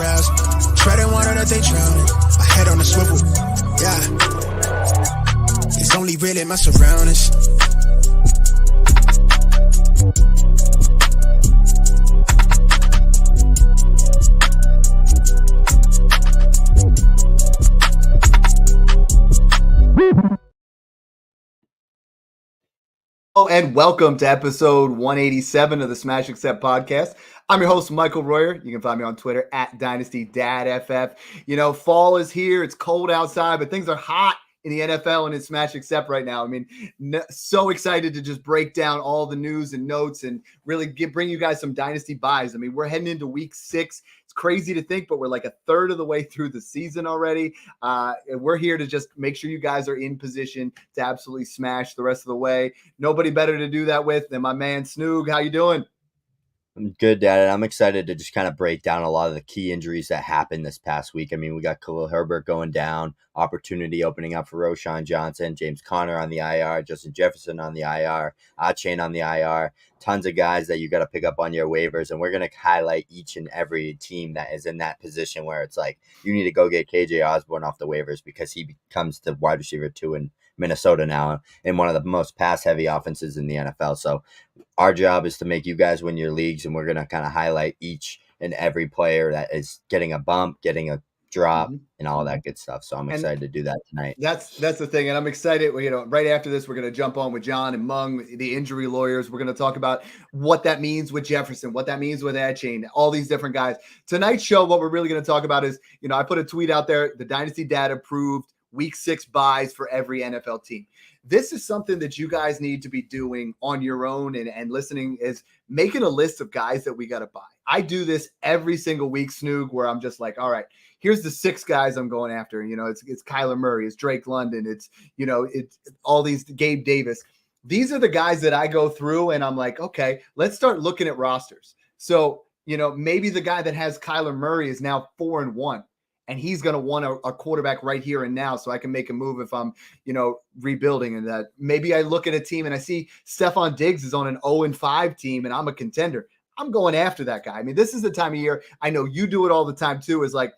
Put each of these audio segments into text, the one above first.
crowds. Treading water that they drowning. My head on the swivel. Yeah. It's only really my surroundings. And welcome to episode 187 of the Smash Accept podcast. I'm your host, Michael Royer. You can find me on Twitter at Dynasty Dad FF. You know, fall is here. It's cold outside, but things are hot in the NFL and in Smash Accept right now. I mean, so excited to just break down all the news and notes and really bring you guys some Dynasty buys. I mean, we're heading into week 6. It's crazy to think, but we're like a third of the way through the season already. We're here to just make sure you guys are in position to absolutely smash the rest of the way. Nobody better to do that with than my man Snoog. How you doing? I'm good, Dad. And I'm excited to just kind of break down a lot of the key injuries that happened this past week. I mean, we got Khalil Herbert going down, opportunity opening up for Roschon Johnson, James Conner on the IR, Justin Jefferson on the IR, Achane on the IR, tons of guys that you got to pick up on your waivers. And we're going to highlight each and every team that is in that position where it's like, you need to go get KJ Osborne off the waivers because he becomes the wide receiver 2 in Minnesota now in one of the most pass-heavy offenses in the NFL. So our job is to make you guys win your leagues, and we're going to kind of highlight each and every player that is getting a bump, getting a drop, and all that good stuff. So I'm excited to do that tonight. That's the thing, and I'm excited. You know, right after this, we're going to jump on with John and Mung, the injury lawyers. We're going to talk about what that means with Jefferson, what that means with Achane, all these different guys. Tonight's show, what we're really going to talk about is, you know, I put a tweet out there. The Dynasty Dad approved Week 6 buys for every NFL team. This is something that you guys need to be doing on your own and listening, is making a list of guys that we got to buy. I do this every single week, Snoog, where I'm just like, all right, here's the 6 guys I'm going after. You know, it's Kyler Murray, it's Drake London, it's all these, Gabe Davis. These are the guys that I go through and I'm like, okay, let's start looking at rosters. So, you know, maybe the guy that has Kyler Murray is now 4-1. And he's going to want a quarterback right here and now, so I can make a move if I'm, you know, rebuilding. And that maybe I look at a team and I see Stephon Diggs is on an 0-5 team and I'm a contender. I'm going after that guy. I mean, this is the time of year. I know you do it all the time too. Is like,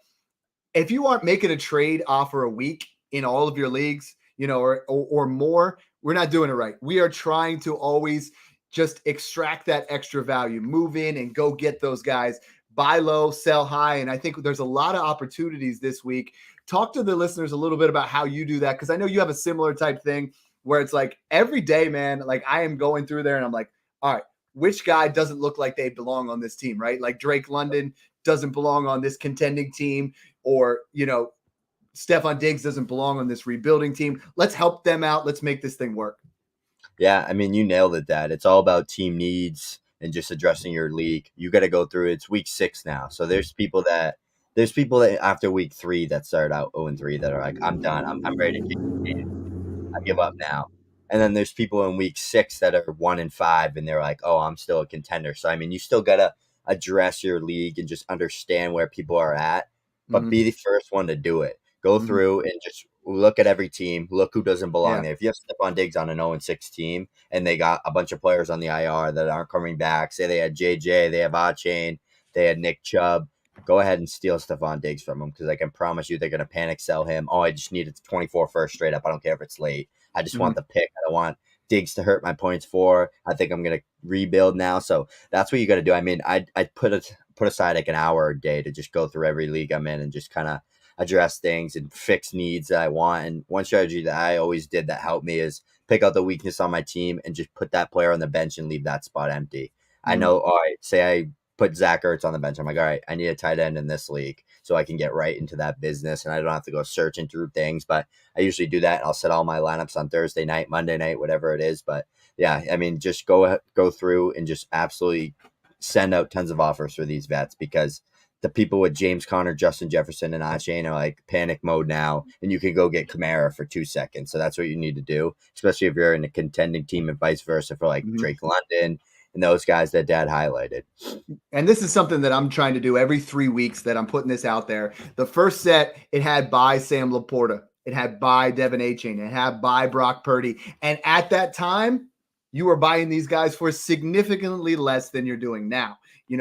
if you aren't making a trade offer a week in all of your leagues, you know, or more, we're not doing it right. We are trying to always just extract that extra value, move in and go get those guys. Buy low, sell high. And I think there's a lot of opportunities this week. Talk to the listeners a little bit about how you do that, because I know you have a similar type thing where it's like every day, man, like I am going through there and I'm like, all right, which guy doesn't look like they belong on this team, right? Like Drake London doesn't belong on this contending team, or, you know, Stephon Diggs doesn't belong on this rebuilding team. Let's help them out. Let's make this thing work. Yeah, I mean, you nailed it, Dad. It's all about team needs and just addressing your league. You got to go through it. It's week 6 now. So there's people that after week 3 that started out 0-3 that are like, I'm done. I'm ready to kick the game. I give up now. And then there's people in week 6 that are 1-5 and they're like, oh, I'm still a contender. So, I mean, you still got to address your league and just understand where people are at, but be the first one to do it. Go through and just look at every team, look who doesn't belong there. If you have Stephon Diggs on an 0-6 team and they got a bunch of players on the IR that aren't coming back, say they had JJ, they have Achane, they had Nick Chubb, go ahead and steal Stephon Diggs from them, because I can promise you they're going to panic sell him. Oh, I just need it 24 first straight up. I don't care if it's late. I just want the pick. I don't want Diggs to hurt my points for. I think I'm going to rebuild now. So that's what you got to do. I mean, I put aside like an hour a day to just go through every league I'm in and just kind of address things and fix needs that I want. And one strategy that I always did that helped me is pick out the weakness on my team and just put that player on the bench and leave that spot empty. I know, all right, say I put Zach Ertz on the bench. I'm like, all right, I need a tight end in this league so I can get right into that business and I don't have to go searching through things. But I usually do that. I'll set all my lineups on Thursday night, Monday night, whatever it is. But yeah, I mean, just go through and just absolutely send out tons of offers for these vets, because the people with James Conner, Justin Jefferson, and Achane are like panic mode now, and you can go get Kamara for 2 seconds. So that's what you need to do, especially if you're in a contending team, and vice versa for like Drake London and those guys that Dad highlighted. And this is something that I'm trying to do every 3 weeks that I'm putting this out there. The first set, it had by Sam Laporta. It had by Devin Achane. It had by Brock Purdy. And at that time, you were buying these guys for significantly less than you're doing now.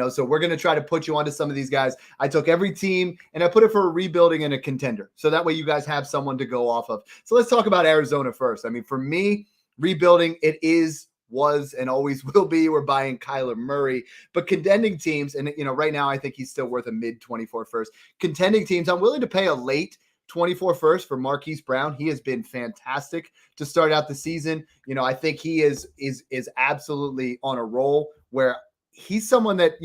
So we're going to try to put you onto some of these guys. I took every team and I put it for a rebuilding and a contender. So that way you guys have someone to go off of. So let's talk about Arizona first. I mean, for me, rebuilding, was, and always will be. We're buying Kyler Murray, but contending teams, and right now I think he's still worth a mid 24 first. Contending teams, I'm willing to pay a late 24 first for Marquise Brown. He has been fantastic to start out the season. I think he is absolutely on a roll where he's someone that,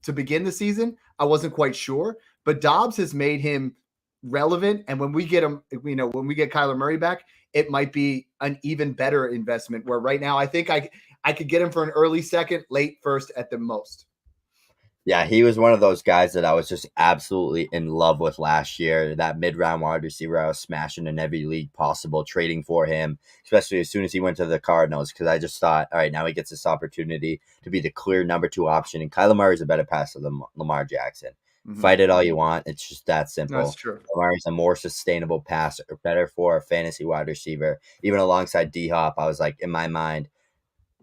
to begin the season, I wasn't quite sure, but Dobbs has made him relevant. And when we get him, when we get Kyler Murray back, it might be an even better investment, where right now I think I could get him for an early second, late first at the most. Yeah, he was one of those guys that I was just absolutely in love with last year. That mid-round wide receiver I was smashing in every league possible, trading for him, especially as soon as he went to the Cardinals, because I just thought, all right, now he gets this opportunity to be the clear number 2 option, and Kyler Murray is a better passer than Lamar Jackson. Mm-hmm. Fight it all you want. It's just that simple. That's true. Lamar is a more sustainable passer, better for a fantasy wide receiver. Even alongside D-Hop, I was like, in my mind,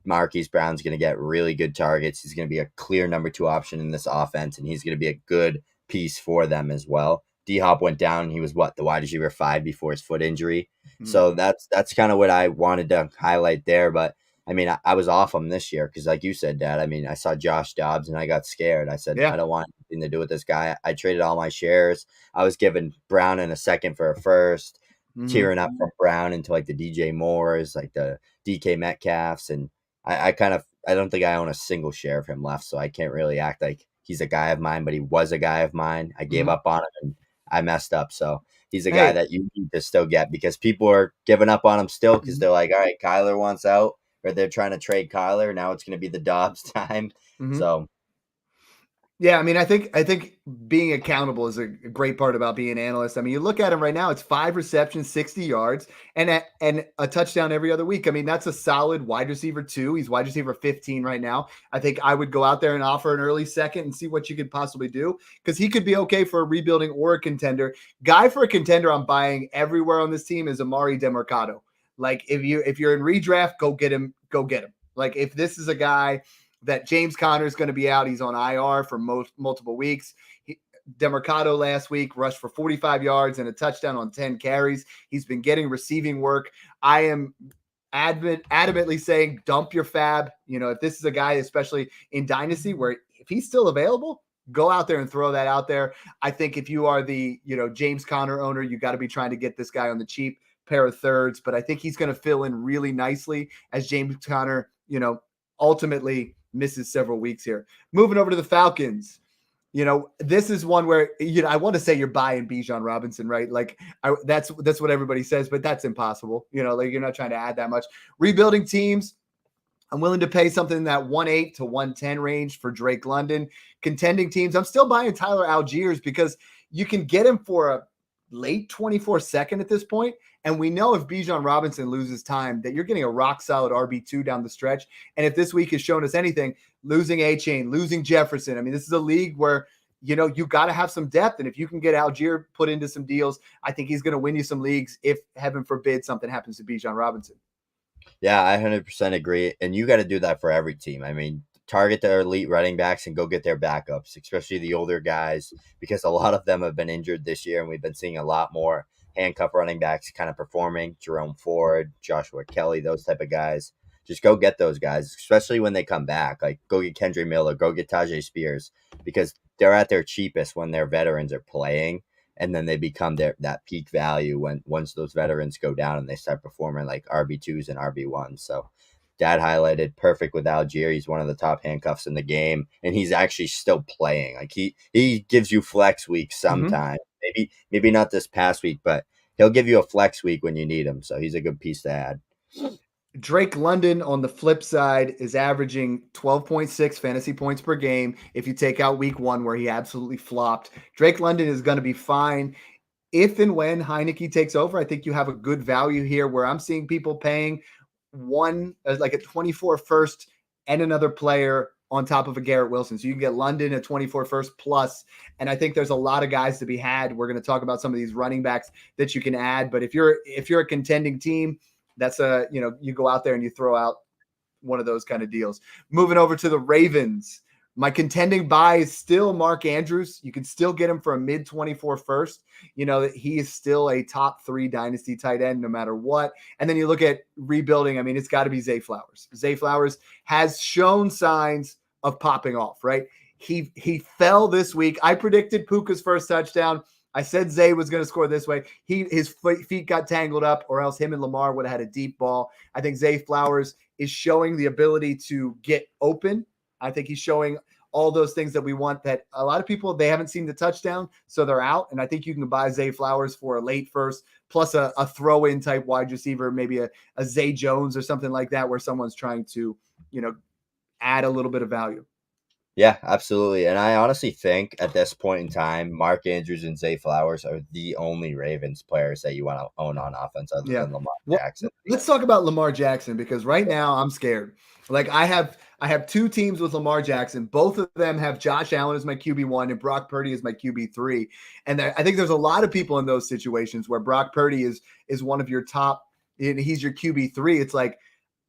Marquise Brown's going to get really good targets. He's going to be a clear number 2 option in this offense, and he's going to be a good piece for them as well. D-Hop went down. He was the wide receiver 5 before his foot injury. Mm-hmm. So that's kind of what I wanted to highlight there. But I mean, I was off him this year because, like you said, Dad, I mean, I saw Josh Dobbs and I got scared. I said, I don't want anything to do with this guy. I traded all my shares. I was giving Brown in a second for a first, tearing up from Brown into like the DJ Moores, like the DK Metcalfs. And I don't think I own a single share of him left. So I can't really act like he's a guy of mine, but he was a guy of mine. I gave up on him and I messed up. So he's a guy that you need to still get, because people are giving up on him still because they're like, all right, Kyler wants out. Or they're trying to trade Kyler. Now it's going to be the Dobbs time. Mm-hmm. So, yeah, I mean, I think being accountable is a great part about being an analyst. I mean, you look at him right now; it's 5 receptions, 60 yards, and a touchdown every other week. I mean, that's a solid wide receiver 2. He's wide receiver 15 right now. I think I would go out there and offer an early second and see what you could possibly do, because he could be okay for a rebuilding or a contender. Guy for a contender, I'm buying everywhere on this team is Amari DeMarcado. Like if you're in redraft, go get him. Like if this is a guy that James Conner is going to be out, he's on IR for multiple weeks. DeMarcado last week rushed for 45 yards and a touchdown on 10 carries. He's been getting receiving work. I am adamantly saying dump your fab. If this is a guy, especially in Dynasty, where if he's still available, go out there and throw that out there. I think if you are the James Conner owner, you got to be trying to get this guy on the cheap. Pair of thirds, but I think he's going to fill in really nicely as James Conner, ultimately misses several weeks here. Moving over to the Falcons, this is one where, I want to say you're buying Bijan Robinson, right? Like that's what everybody says, but that's impossible. Like you're not trying to add that much. Rebuilding teams, I'm willing to pay something in that 1.8 to 110 range for Drake London. Contending teams, I'm still buying Tyler Algiers because you can get him for a late 24 second at this point. And we know if Bijan Robinson loses time, that you're getting a rock solid RB2 down the stretch. And if this week has shown us anything, losing A-Chain, losing Jefferson, I mean, this is a league where, you got to have some depth. And if you can get Algier put into some deals, I think he's going to win you some leagues if, heaven forbid, something happens to Bijan Robinson. Yeah, I 100% agree. And you got to do that for every team. I mean, target their elite running backs and go get their backups, especially the older guys, because a lot of them have been injured this year, and we've been seeing a lot more handcuff running backs kind of performing. Jerome Ford, Joshua Kelly, those type of guys. Just go get those guys, especially when they come back. Like, go get Kendre Miller, go get Tajay Spears, because they're at their cheapest when their veterans are playing, and then they become that peak value once those veterans go down and they start performing like RB2s and RB1s. So Dad highlighted perfect with Algier. He's one of the top handcuffs in the game, and he's actually still playing. Like he gives you flex weeks sometimes. Mm-hmm. Maybe not this past week, but he'll give you a flex week when you need him. So he's a good piece to add. Drake London, on the flip side, is averaging 12.6 fantasy points per game if you take out week 1 where he absolutely flopped. Drake London is going to be fine. If and when Heineke takes over, I think you have a good value here, where I'm seeing people paying like a 24 first and another player on top of a Garrett Wilson. So you can get London at 24 first plus. And I think there's a lot of guys to be had. We're going to talk about some of these running backs that you can add. But if you're a contending team, that's you go out there and you throw out one of those kind of deals. Moving over to the Ravens. My contending buy is still Mark Andrews. You can still get him for a mid-24 first. You know, he is still a top 3 dynasty tight end no matter what. And then you look at rebuilding. I mean, it's got to be Zay Flowers. Zay Flowers has shown signs of popping off, right? He fell this week. I predicted Puka's first touchdown. I said Zay was going to score this way. His feet got tangled up, or else him and Lamar would have had a deep ball. I think Zay Flowers is showing the ability to get open. I think he's showing all those things that we want, that a lot of people, they haven't seen the touchdown, so they're out. And I think you can buy Zay Flowers for a late first, plus a throw-in type wide receiver, maybe a Zay Jones or something like that, where someone's trying to, you know, add a little bit of value. Yeah, absolutely. And I honestly think at this point in time, Mark Andrews and Zay Flowers are the only Ravens players that you want to own on offense other than Lamar Jackson. Let's talk about Lamar Jackson, because right now I'm scared. Like I have 2 teams with Lamar Jackson. Both of them have Josh Allen as my QB1 and Brock Purdy as my QB3. And I think there's a lot of people in those situations where Brock Purdy is one of your top, and he's your QB3. It's like,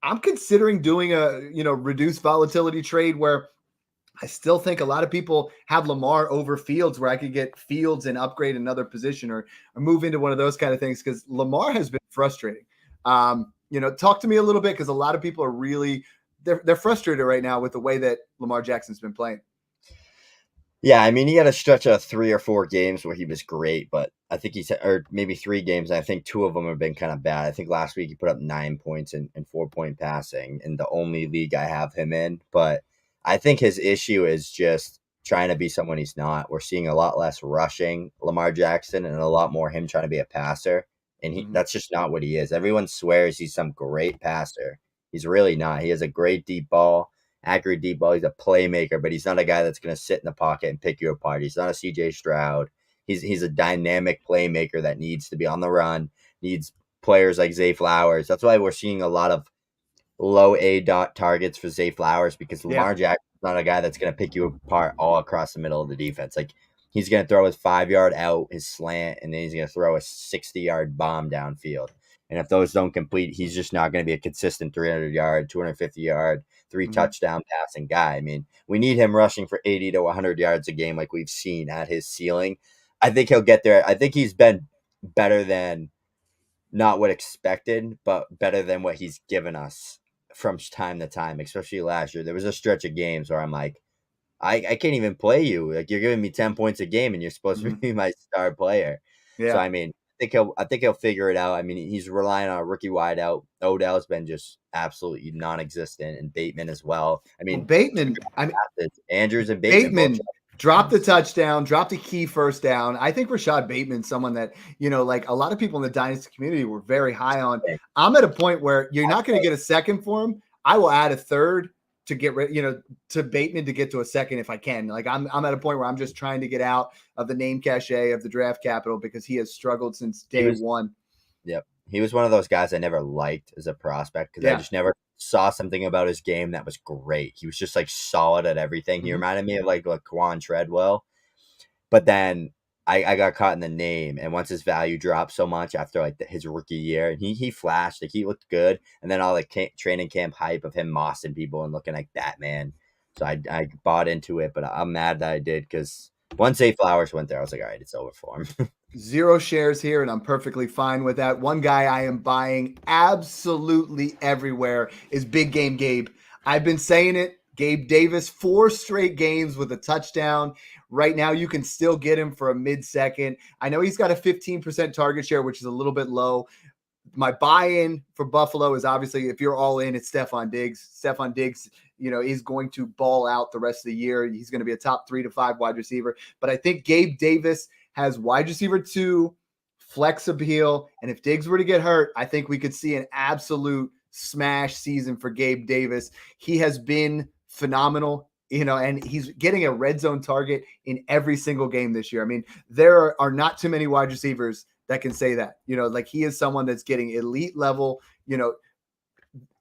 I'm considering doing a, reduced volatility trade where I still think a lot of people have Lamar over Fields, where I could get Fields and upgrade another position or move into one of those kind of things, because Lamar has been frustrating. Talk to me a little bit, because a lot of people are really they're frustrated right now with the way that Lamar Jackson's been playing. Yeah, I mean, he had a stretch of 3 or 4 games where he was great, but I think or maybe 3 games, and I think 2 of them have been kind of bad. I think last week he put up 9 points and 4-point passing in the only league I have him in, but I think his issue is just trying to be someone he's not. We're seeing a lot less rushing Lamar Jackson and a lot more him trying to be a passer. And that's just not what he is. Everyone swears he's some great passer. He's really not. He has a great deep ball, accurate deep ball. He's a playmaker, but he's not a guy that's going to sit in the pocket and pick you apart. He's not a CJ Stroud. He's a dynamic playmaker that needs to be on the run, needs players like Zay Flowers. That's why we're seeing a lot of low A-dot targets for Zay Flowers, because Lamar Jackson's not a guy that's going to pick you apart all across the middle of the defense. Like, he's going to throw his 5-yard out, his slant, and then he's going to throw a 60-yard bomb downfield. And if those don't complete, he's just not going to be a consistent 300-yard, 250-yard, 3-touchdown passing guy. I mean, we need him rushing for 80 to 100 yards a game like we've seen at his ceiling. I think he'll get there. I think he's been better than not what expected, but better than what he's given us from time to time, especially last year. There was a stretch of games where I'm like, I can't even play you. Like, you're giving me 10 points a game and you're supposed to be my star player. Yeah. So, I mean, I think he'll figure it out. I mean, he's relying on a rookie wideout. Odell's been just absolutely non-existent, and Bateman as well. I mean, Andrews and Bateman dropped the touchdown, dropped a key first down. I think Rashad Bateman's someone that, like a lot of people in the Dynasty community were very high on. I'm at a point where you're not going to get a second for him. I will add a third to get rid, to Bateman to get to a second if I can. Like, I'm at a point where I'm just trying to get out of the name cachet of the draft capital, because he has struggled since day one. Yep. He was one of those guys I never liked as a prospect, because I just never saw something about his game that was great. He was just like solid at everything. He reminded me of like Laquan Treadwell, but then I got caught in the name, and once his value dropped so much after like his rookie year, and he flashed, like he looked good, and then all the training camp hype of him mossing people and looking like that, man. So I bought into it, but I'm mad that I did, because once Zay Flowers went there, I was like, all right, it's over for him. 0 shares here, and I'm perfectly fine with that. One guy I am buying absolutely everywhere is Big Game Gabe. I've been saying it. Gabe Davis, 4 straight games with a touchdown. Right now, you can still get him for a mid-second. I know he's got a 15% target share, which is a little bit low. My buy-in for Buffalo is obviously, if you're all in, it's Stephon Diggs. Stephon Diggs, is going to ball out the rest of the year. He's going to be a top 3 to 5 wide receiver. But I think Gabe Davis has wide receiver 2, flex appeal. And if Diggs were to get hurt, I think we could see an absolute smash season for Gabe Davis. He has been phenomenal, and he's getting a red zone target in every single game this year. I mean, there are not too many wide receivers that can say that, like he is someone that's getting elite level,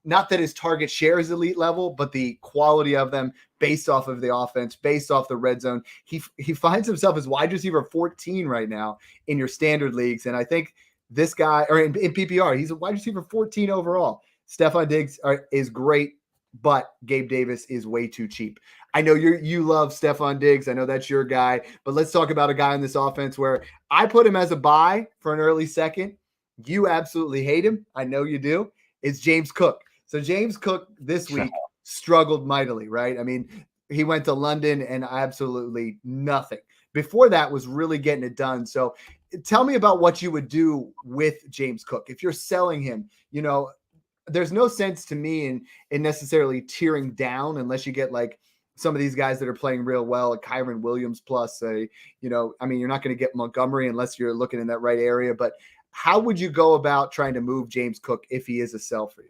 not that his target share is elite level, but the quality of them based off of the offense, based off the red zone. He finds himself as wide receiver 14 right now in your standard leagues. And I think this guy, or in PPR, he's a wide receiver 14 overall. Stephon Diggs is great. but Gabe Davis is way too cheap. I know you love Stephon Diggs. I know that's your guy, but let's talk about a guy in this offense where I put him as a buy for an early second. You absolutely hate him. I know you do. It's James Cook. So James Cook this week struggled mightily, right? I mean, he went to London and absolutely nothing. Before that was really getting it done. So tell me about what you would do with James Cook. If you're selling him, there's no sense to me in necessarily tearing down unless you get like some of these guys that are playing real well, like Kyron Williams plus you're not going to get Montgomery unless you're looking in that right area. But how would you go about trying to move James Cook if he is a sell for you?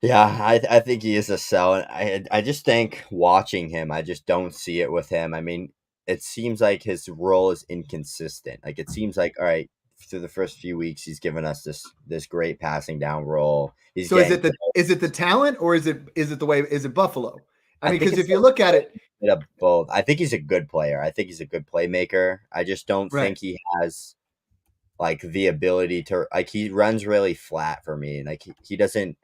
Yeah, I think he is a sell. I just think watching him, I just don't see it with him. I mean, it seems like his role is inconsistent. Like it seems like, all right, through the first few weeks, he's given us this great passing down role. So is it the talent or is it Buffalo? I mean, because if you a look at it, bit of both. I think he's a good player. I think he's a good playmaker. I just don't think he has like the ability to like he runs really flat for me. Like he doesn't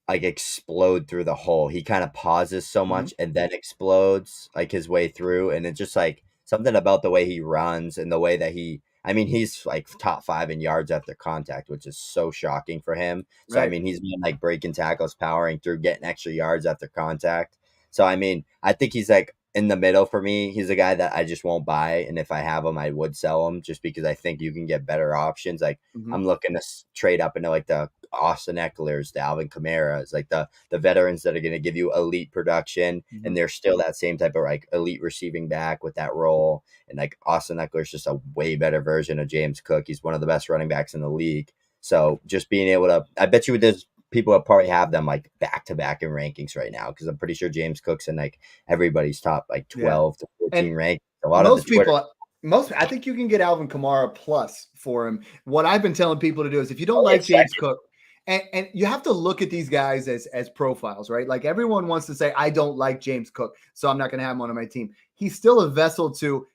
like explode through the hole. He kind of pauses so much and then explodes like his way through. And it's just like something about the way he runs and the way that he's like top 5 in yards after contact, which is so shocking for him. So, I mean, he's been like breaking tackles, powering through, getting extra yards after contact. So, I mean, I think he's like in the middle for me. He's a guy that I just won't buy. And if I have him, I would sell him just because I think you can get better options. Like I'm looking to trade up into like the Austin Eckler's, the Alvin Kamara's, like the veterans that are going to give you elite production, and they're still that same type of like elite receiving back with that role. And like Austin Eckler's just a way better version of James Cook. He's one of the best running backs in the league. So just being able to, I bet you there's people that probably have them like back to back in rankings right now because I'm pretty sure James Cook's in like everybody's top like 12 to 14 rankings. A lot of I think you can get Alvin Kamara plus for him. What I've been telling people to do is if you don't like James Cook, and you have to look at these guys as profiles, right? Like everyone wants to say, I don't like James Cook, so I'm not going to have him on my team. He's still a vessel to,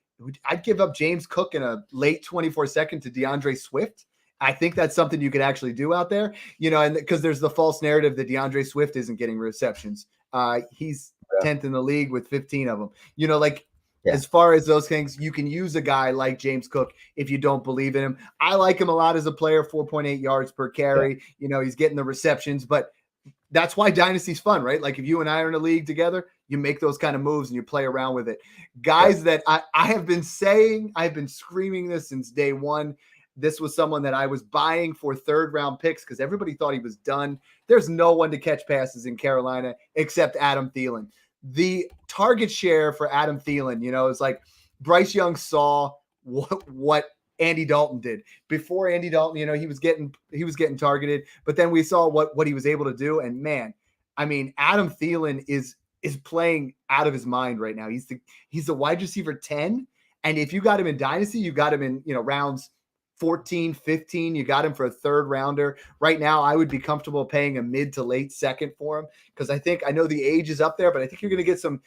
I'd give up James Cook in a late 24 second to DeAndre Swift. I think that's something you could actually do out there, and because there's the false narrative that DeAndre Swift isn't getting receptions. He's 10th in the league with 15 of them, As far as those things, you can use a guy like James Cook if you don't believe in him. I like him a lot as a player, 4.8 yards per carry. He's getting the receptions, but that's why Dynasty's fun, right? Like if you and I are in a league together, you make those kind of moves and you play around with it. Guys that I have been saying, I've been screaming this since day one. This was someone that I was buying for 3rd round picks because everybody thought he was done. There's no one to catch passes in Carolina except Adam Thielen. The target share for Adam Thielen, is like Bryce Young saw what Andy Dalton did before Andy Dalton. He was getting targeted, but then we saw what he was able to do. And man, I mean, Adam Thielen is playing out of his mind right now. He's the wide receiver 10, and if you got him in Dynasty, you got him in rounds 14, 15, you got him for a 3rd rounder. Right now, I would be comfortable paying a mid to late second for him because I know the age is up there, but I think you're going to get some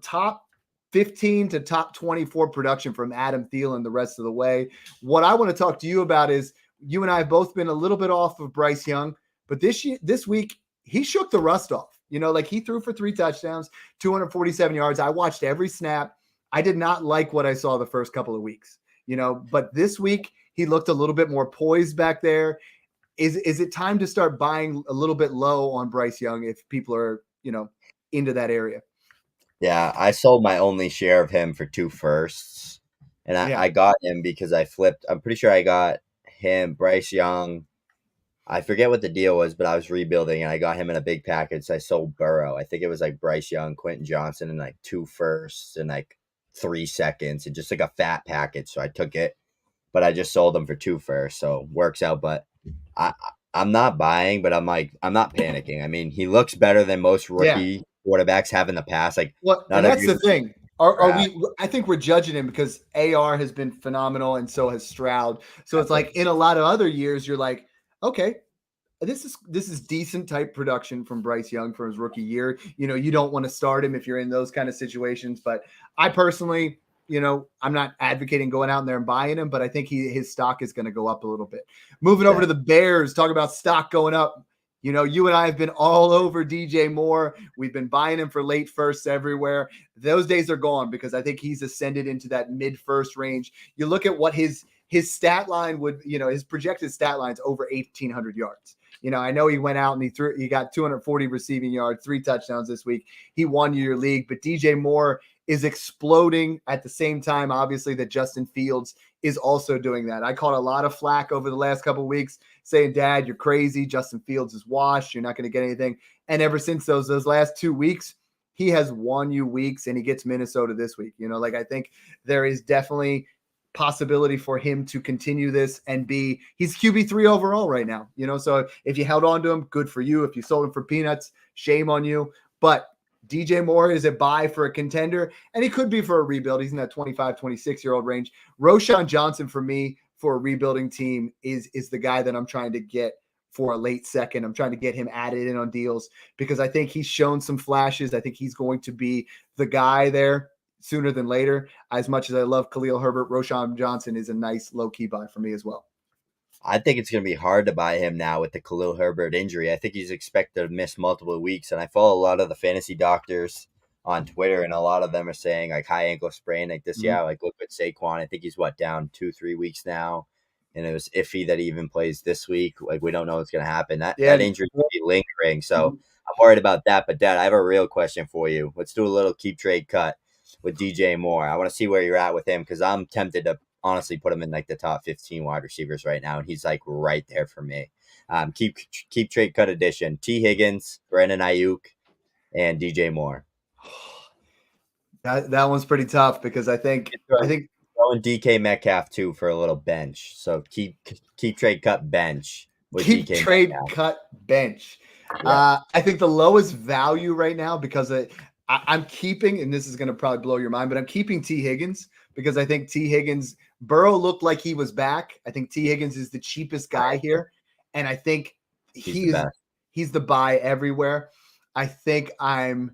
top 15 to top 24 production from Adam Thielen the rest of the way. What I want to talk to you about is you and I have both been a little bit off of Bryce Young, but this week, he shook the rust off. Like he threw for 3 touchdowns, 247 yards. I watched every snap. I did not like what I saw the first couple of weeks, but this week, he looked a little bit more poised back there. Is it time to start buying a little bit low on Bryce Young if people are, into that area? Yeah, I sold my only share of him for 2 firsts. And I got him because I flipped. I'm pretty sure I got him, Bryce Young. I forget what the deal was, but I was rebuilding and I got him in a big package. So I sold Burrow. I think it was like Bryce Young, Quentin Johnson, and like 2 firsts and like 3 seconds and just like a fat package. So I took it. But I just sold them for 2 firsts, so works out. But I'm not buying, but I'm not panicking. I mean, he looks better than most rookie quarterbacks have in the past. Like, and that's the thing. Are we? I think we're judging him because AR has been phenomenal, and so has Stroud. So it's like in a lot of other years, you're like, okay, this is decent type production from Bryce Young for his rookie year. You don't want to start him if you're in those kind of situations. But I personally, I'm not advocating going out there and buying him, but I think his stock is going to go up a little bit. Moving over to the Bears, talk about stock going up. You know, you and I have been all over DJ Moore. We've been buying him for late firsts everywhere. Those days are gone because I think he's ascended into that mid first range. You look at what his stat line would, you know, his projected stat line's over 1,800 yards. You know, I know he went out and he got 240 receiving yards, 3 touchdowns this week. He won your league, but DJ Moore is exploding at the same time, obviously, that Justin Fields is also doing that. I caught a lot of flack over the last couple of weeks saying, Dad, you're crazy. Justin Fields is washed. You're not going to get anything. And ever since those last 2 weeks, he has won you weeks, and he gets Minnesota this week. You know, like, I think there is definitely possibility for him to continue this and he's QB3 overall right now. You know, so if you held on to him, good for you. If you sold him for peanuts, shame on you. But DJ Moore is a buy for a contender, and he could be for a rebuild. He's in that 25, 26-year-old range. Roschon Johnson, for me, for a rebuilding team, is the guy that I'm trying to get for a late second. I'm trying to get him added in on deals because I think he's shown some flashes. I think he's going to be the guy there sooner than later. As much as I love Khalil Herbert, Roschon Johnson is a nice low-key buy for me as well. I think it's going to be hard to buy him now with the Khalil Herbert injury. I think he's expected to miss multiple weeks, and I follow a lot of the fantasy doctors on Twitter, and a lot of them are saying like high ankle sprain like this. Mm-hmm. Yeah, like look at Saquon. I think he's down 2-3 weeks now, and it was iffy that he even plays this week. Like we don't know what's going to happen. That injury could be lingering, so I'm worried about that. But Dad, I have a real question for you. Let's do a little keep trade cut with DJ Moore. I want to see where you're at with him because I'm tempted to honestly put him in like the top 15 wide receivers right now, and he's like right there for me. Keep trade cut edition: T. Higgins, Brandon Ayuk, and DJ Moore. That one's pretty tough because I think throwing DK Metcalf too for a little bench. So keep trade cut bench with keep DK trade Metcalf. Cut bench. Yeah. I think the lowest value right now because I'm keeping, and this is going to probably blow your mind, but I'm keeping T. Higgins because I think T. Higgins. Burrow looked like he was back. I think T. Higgins is the cheapest guy here, and I think he's the buy everywhere. I think I'm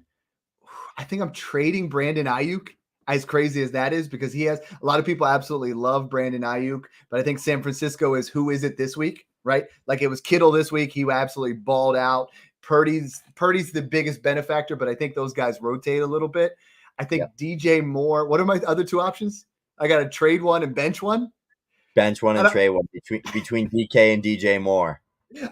trading Brandon Ayuk, as crazy as that is, because he has a lot of people absolutely love Brandon Ayuk, but I think San Francisco is who is it this week, right? Like it was Kittle this week. He absolutely balled out. Purdy's the biggest benefactor, but I think those guys rotate a little bit. I think DJ Moore. What are my other 2 options? I got to trade one and bench one. Bench one and trade one between DK and DJ Moore.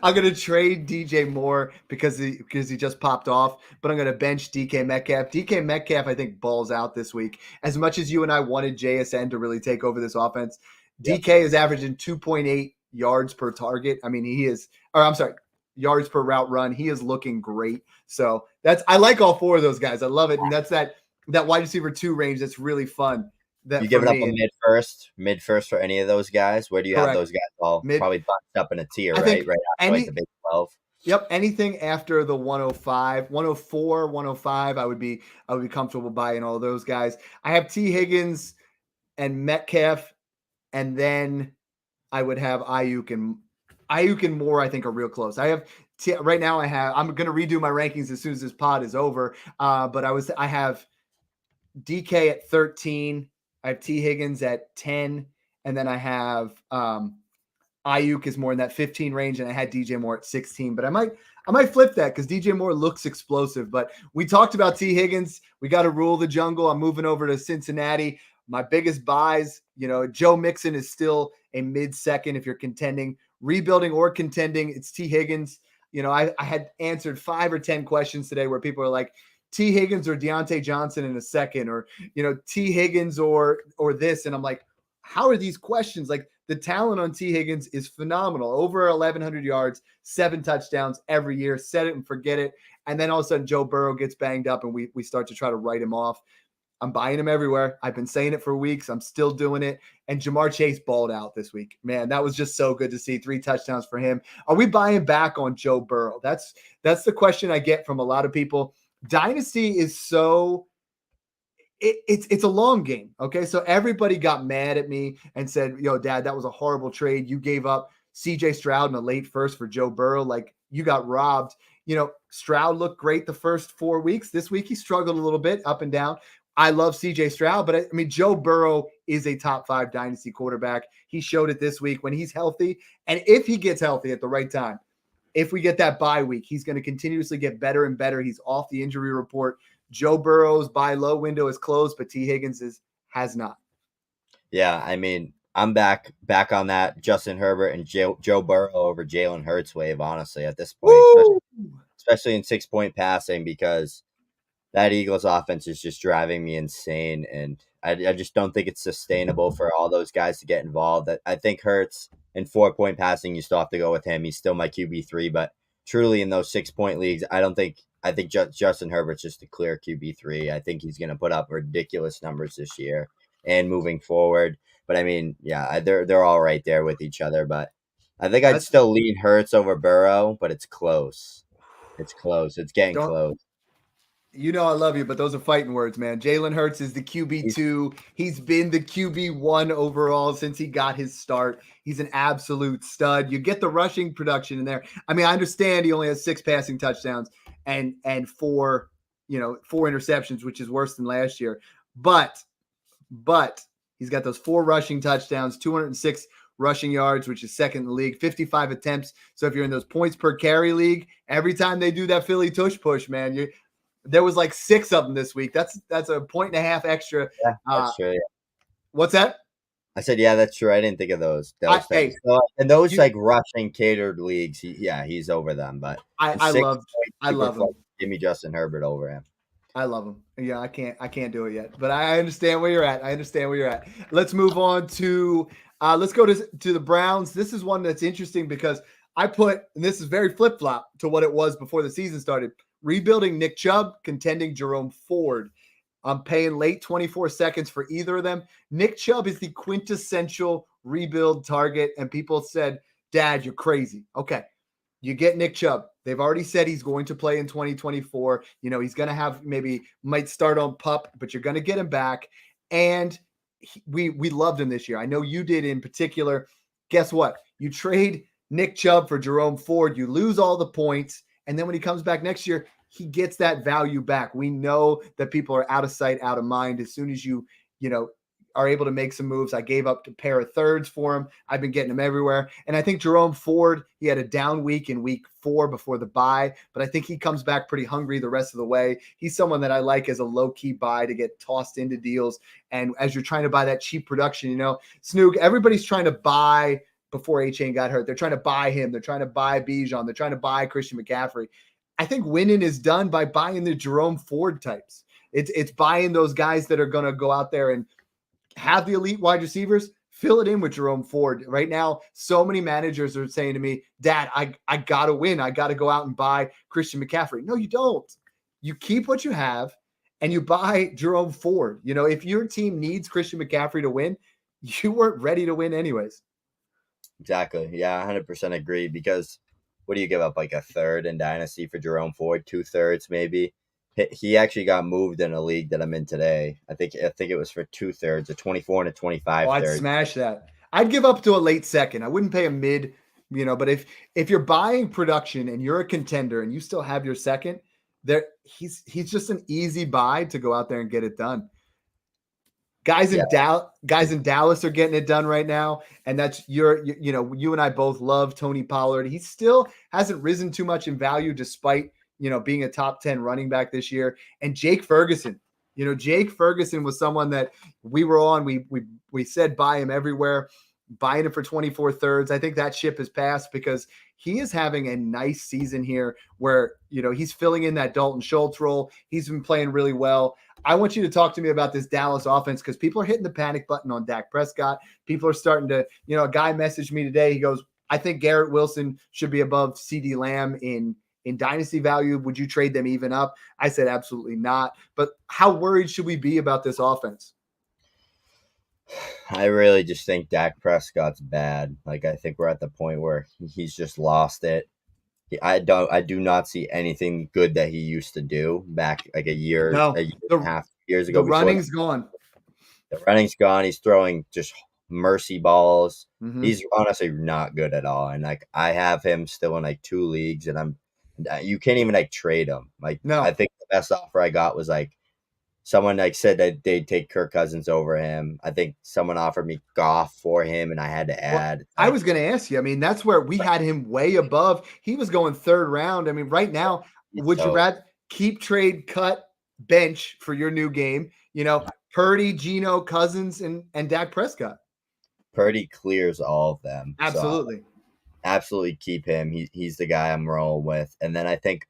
I'm going to trade DJ Moore because he just popped off, but I'm going to bench DK Metcalf. DK Metcalf, I think, balls out this week. As much as you and I wanted JSN to really take over this offense, DK is averaging 2.8 yards per target. I mean, yards per route run. He is looking great. So I like all 4 of those guys. I love it. And that's that wide receiver 2 range that's really fun. You give it up a mid first for any of those guys? Where do you have those guys all probably bunched up in a tier, right? Right after like the Big 12. Yep. Anything after the 105, 104, 105, I would be comfortable buying all those guys. I have T. Higgins and Metcalf, and then I would have Ayuk and Moore, I think, are real close. I have right now I'm going to redo my rankings as soon as this pod is over. But I have DK at 13. I have T. Higgins at 10, and then I have Ayuk is more in that 15 range, and I had DJ Moore at 16. But I might flip that because DJ Moore looks explosive. But we talked about T. Higgins. We got to rule the jungle. I'm moving over to Cincinnati. My biggest buys, Joe Mixon is still a mid-second if you're contending. Rebuilding or contending, it's T. Higgins. I had answered 5 or 10 questions today where people are like, T. Higgins or Deontay Johnson in a second, or, T. Higgins or this. And I'm like, how are these questions? Like the talent on T. Higgins is phenomenal. Over 1,100 yards, 7 touchdowns every year. Set it and forget it. And then all of a sudden Joe Burrow gets banged up and we start to try to write him off. I'm buying him everywhere. I've been saying it for weeks. I'm still doing it. And Jamar Chase balled out this week. Man, that was just so good to see. 3 touchdowns for him. Are we buying back on Joe Burrow? That's the question I get from a lot of people. Dynasty is it's a long game. Okay. So everybody got mad at me and said, yo, Dad, that was a horrible trade. You gave up CJ Stroud in a late first for Joe Burrow. Like you got robbed. Stroud looked great the first 4 weeks. This week he struggled a little bit up and down. I love CJ Stroud, but Joe Burrow is a top 5 dynasty quarterback. He showed it this week when he's healthy. And if he gets healthy at the right time, if we get that bye week, he's going to continuously get better and better. He's off the injury report. Joe Burrow's buy low window is closed, but T. Higgins has not. Yeah, I mean, I'm back on that Justin Herbert and Joe Burrow over Jalen Hurts wave, honestly, at this point, especially in 6-point passing, because that Eagles offense is just driving me insane, and I just don't think it's sustainable for all those guys to get involved. I think Hurts in 4-point passing, you still have to go with him. He's still my QB3, but truly in those 6-point leagues, I think Justin Herbert's just a clear QB3. I think he's going to put up ridiculous numbers this year and moving forward. But I mean, yeah, they're all right there with each other. But I think I'd still lean Hurts over Burrow, but it's close. It's close. It's getting close. You know I love you, but those are fighting words, man. Jalen Hurts is the QB2. He's been the QB1 overall since he got his start. He's an absolute stud. You get the rushing production in there. I mean, I understand he only has 6 passing touchdowns and 4 interceptions, which is worse than last year. But he's got those 4 rushing touchdowns, 206 rushing yards, which is second in the league, 55 attempts. So if you're in those points per carry league, every time they do that Philly tush push, man, there was like 6 of them this week. That's a 1.5 extra. Yeah, that's true. Yeah. What's that? I said, yeah, that's true. I didn't think of those. Hey, and those like rushing catered leagues, he's over them. But I love him. Give me Justin Herbert over him. I love him. Yeah, I can't do it yet, but I understand where you're at. Let's move on to let's go to the Browns. This is one that's interesting because and this is very flip flop to what it was before the season started. Rebuilding Nick Chubb, contending Jerome Ford. I'm paying late 24 seconds for either of them. Nick Chubb is the quintessential rebuild target, and people said, Dad, you're crazy. Okay, you get Nick Chubb. They've already said he's going to play in 2024. He's going to might start on PUP, but you're going to get him back. And we loved him this year. I know you did in particular. Guess what? You trade Nick Chubb for Jerome Ford. You lose all the points. And then when he comes back next year, he gets that value back. We know that people are out of sight, out of mind. As soon as you are able to make some moves, I gave up a pair of thirds for him. I've been getting him everywhere. And I think Jerome Ford, he had a down week in week 4 before the bye, but I think he comes back pretty hungry the rest of the way. He's someone that I like as a low-key buy to get tossed into deals. And as you're trying to buy that cheap production, Snoog, everybody's trying to buy before A-Chain got hurt. They're trying to buy him. They're trying to buy Bijan. They're trying to buy Christian McCaffrey. I think winning is done by buying the Jerome Ford types. It's buying those guys that are going to go out there and have the elite wide receivers, fill it in with Jerome Ford. Right now, so many managers are saying to me, Dad, I got to win. I got to go out and buy Christian McCaffrey. No, you don't. You keep what you have and you buy Jerome Ford. If your team needs Christian McCaffrey to win, you weren't ready to win anyways. Exactly. Yeah, 100% agree, because what do you give up, like a third in Dynasty for Jerome Ford? 2/3 maybe. He actually got moved in a league that I'm in today. I think it was for 2/3, a 24 and a 25. Oh, I'd smash that. I'd give up to a late second. I wouldn't pay a mid, but if you're buying production and you're a contender and you still have your second, he's just an easy buy to go out there and get it done. Guys in Dallas are getting it done right now, and that's you and I both love Tony Pollard. He still hasn't risen too much in value despite being a top 10 running back this year. And Jake Ferguson, Jake Ferguson was someone that we were on. We said buy him everywhere, buying him for 24 thirds. I think that ship has passed because he is having a nice season here where he's filling in that Dalton Schultz role. He's been playing really well. I want you to talk to me about this Dallas offense because people are hitting the panic button on Dak Prescott. People are starting to, a guy messaged me today. He goes, I think Garrett Wilson should be above CD Lamb in dynasty value. Would you trade them even up? I said, absolutely not. But how worried should we be about this offense? I really just think Dak Prescott's bad. Like, I think we're at the point where he's just lost it. I do not see anything good that he used to do back like a year and a half, years ago. The running's gone. The running's gone. He's throwing just mercy balls. Mm-hmm. He's honestly not good at all. And like, I have him still in like 2 leagues, and you can't even like trade him. Like, no. I think the best offer I got was like Someone like said that they'd take Kirk Cousins over him. I think someone offered me Goff for him, and I had to Well, add. I was going to ask you. I mean, that's where we had him way above. He was going third round. I mean, right now, would you So rather keep, trade, cut, bench for your new game? Purdy, Geno, Cousins, and Dak Prescott. Purdy clears all of them. So Absolutely. absolutely keep him. He's the guy I'm rolling with. And then I think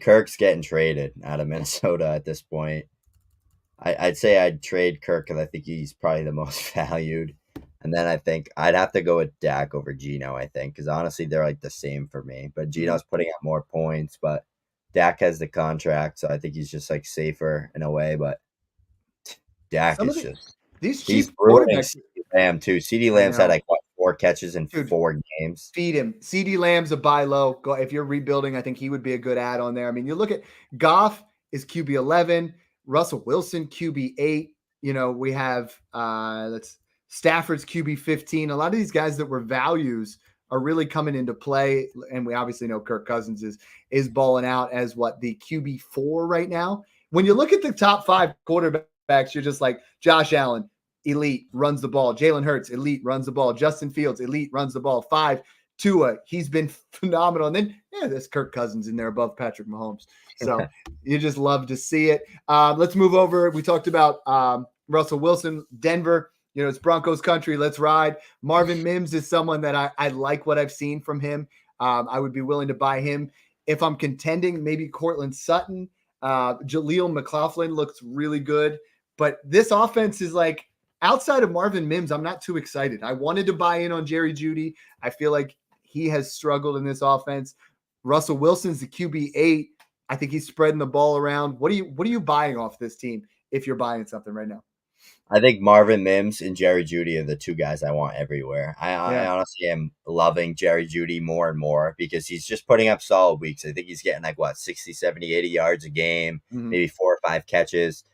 Kirk's getting traded out of Minnesota at this point. I'd say I'd trade Kirk because I think he's probably the most valued. And then I think I'd have to go with Dak over Geno, I think, because honestly, they're like the same for me. But Geno's putting up more points, but Dak has the contract, so I think he's just like safer in a way. But Dak Some of is just these he's cheap ruining quarterbacks. CeeDee Lamb too. CeeDee I Lamb's had know. like what, 4 catches in Dude, 4 games. feed him. CD Lamb's a buy low. Go if you're rebuilding. I think he would be a good add on there. I mean, you look at Goff is QB 11, Russell Wilson QB 8. We have Stafford's QB 15. A lot of these guys that were values are really coming into play, and we obviously know Kirk Cousins is balling out as the QB 4 right now. When you look at the top 5 quarterbacks, you're just like Josh Allen, elite, runs the ball. Jalen Hurts, elite, runs the ball. Justin Fields, elite, runs the ball. 5, Tua, he's been phenomenal. And then, there's Kirk Cousins in there above Patrick Mahomes. So you just love to see it. Let's move over. We talked about Russell Wilson, Denver. It's Broncos country. Let's ride. Marvin Mims is someone that I like what I've seen from him. I would be willing to buy him. If I'm contending, maybe Cortland Sutton. Jaleel McLaughlin looks really good. But this offense is like, outside of Marvin Mims, I'm not too excited. I wanted to buy in on Jerry Jeudy. I feel like he has struggled in this offense. Russell Wilson's the QB 8. I think he's spreading the ball around. What are you buying off this team if you're buying something right now? I think Marvin Mims and Jerry Jeudy are the 2 guys I want everywhere. I honestly am loving Jerry Jeudy more and more because he's just putting up solid weeks. I think he's getting 60, 70, 80 yards a game, maybe 4 or 5 catches.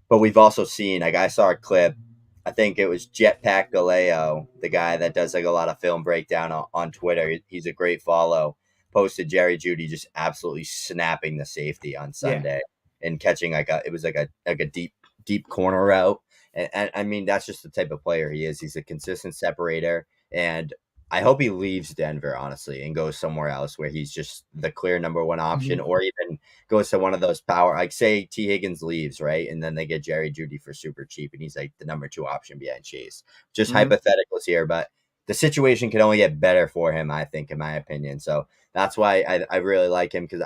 But we've also seen, I saw a clip, I think it was Jetpack Galeo, the guy that does a lot of film breakdown on Twitter. He's a great follow. Posted Jerry Jeudy just absolutely snapping the safety on Sunday and catching it was a deep corner route. And I mean, that's just the type of player he is. He's a consistent separator. And I hope he leaves Denver, honestly, and goes somewhere else where he's just the clear number 1 option, or even goes to one of those say T. Higgins leaves, right? And then they get Jerry Jeudy for super cheap, and he's like the number 2 option behind Chase. Just hypotheticals here, but the situation can only get better for him, I think, in my opinion. So that's why I really like him, because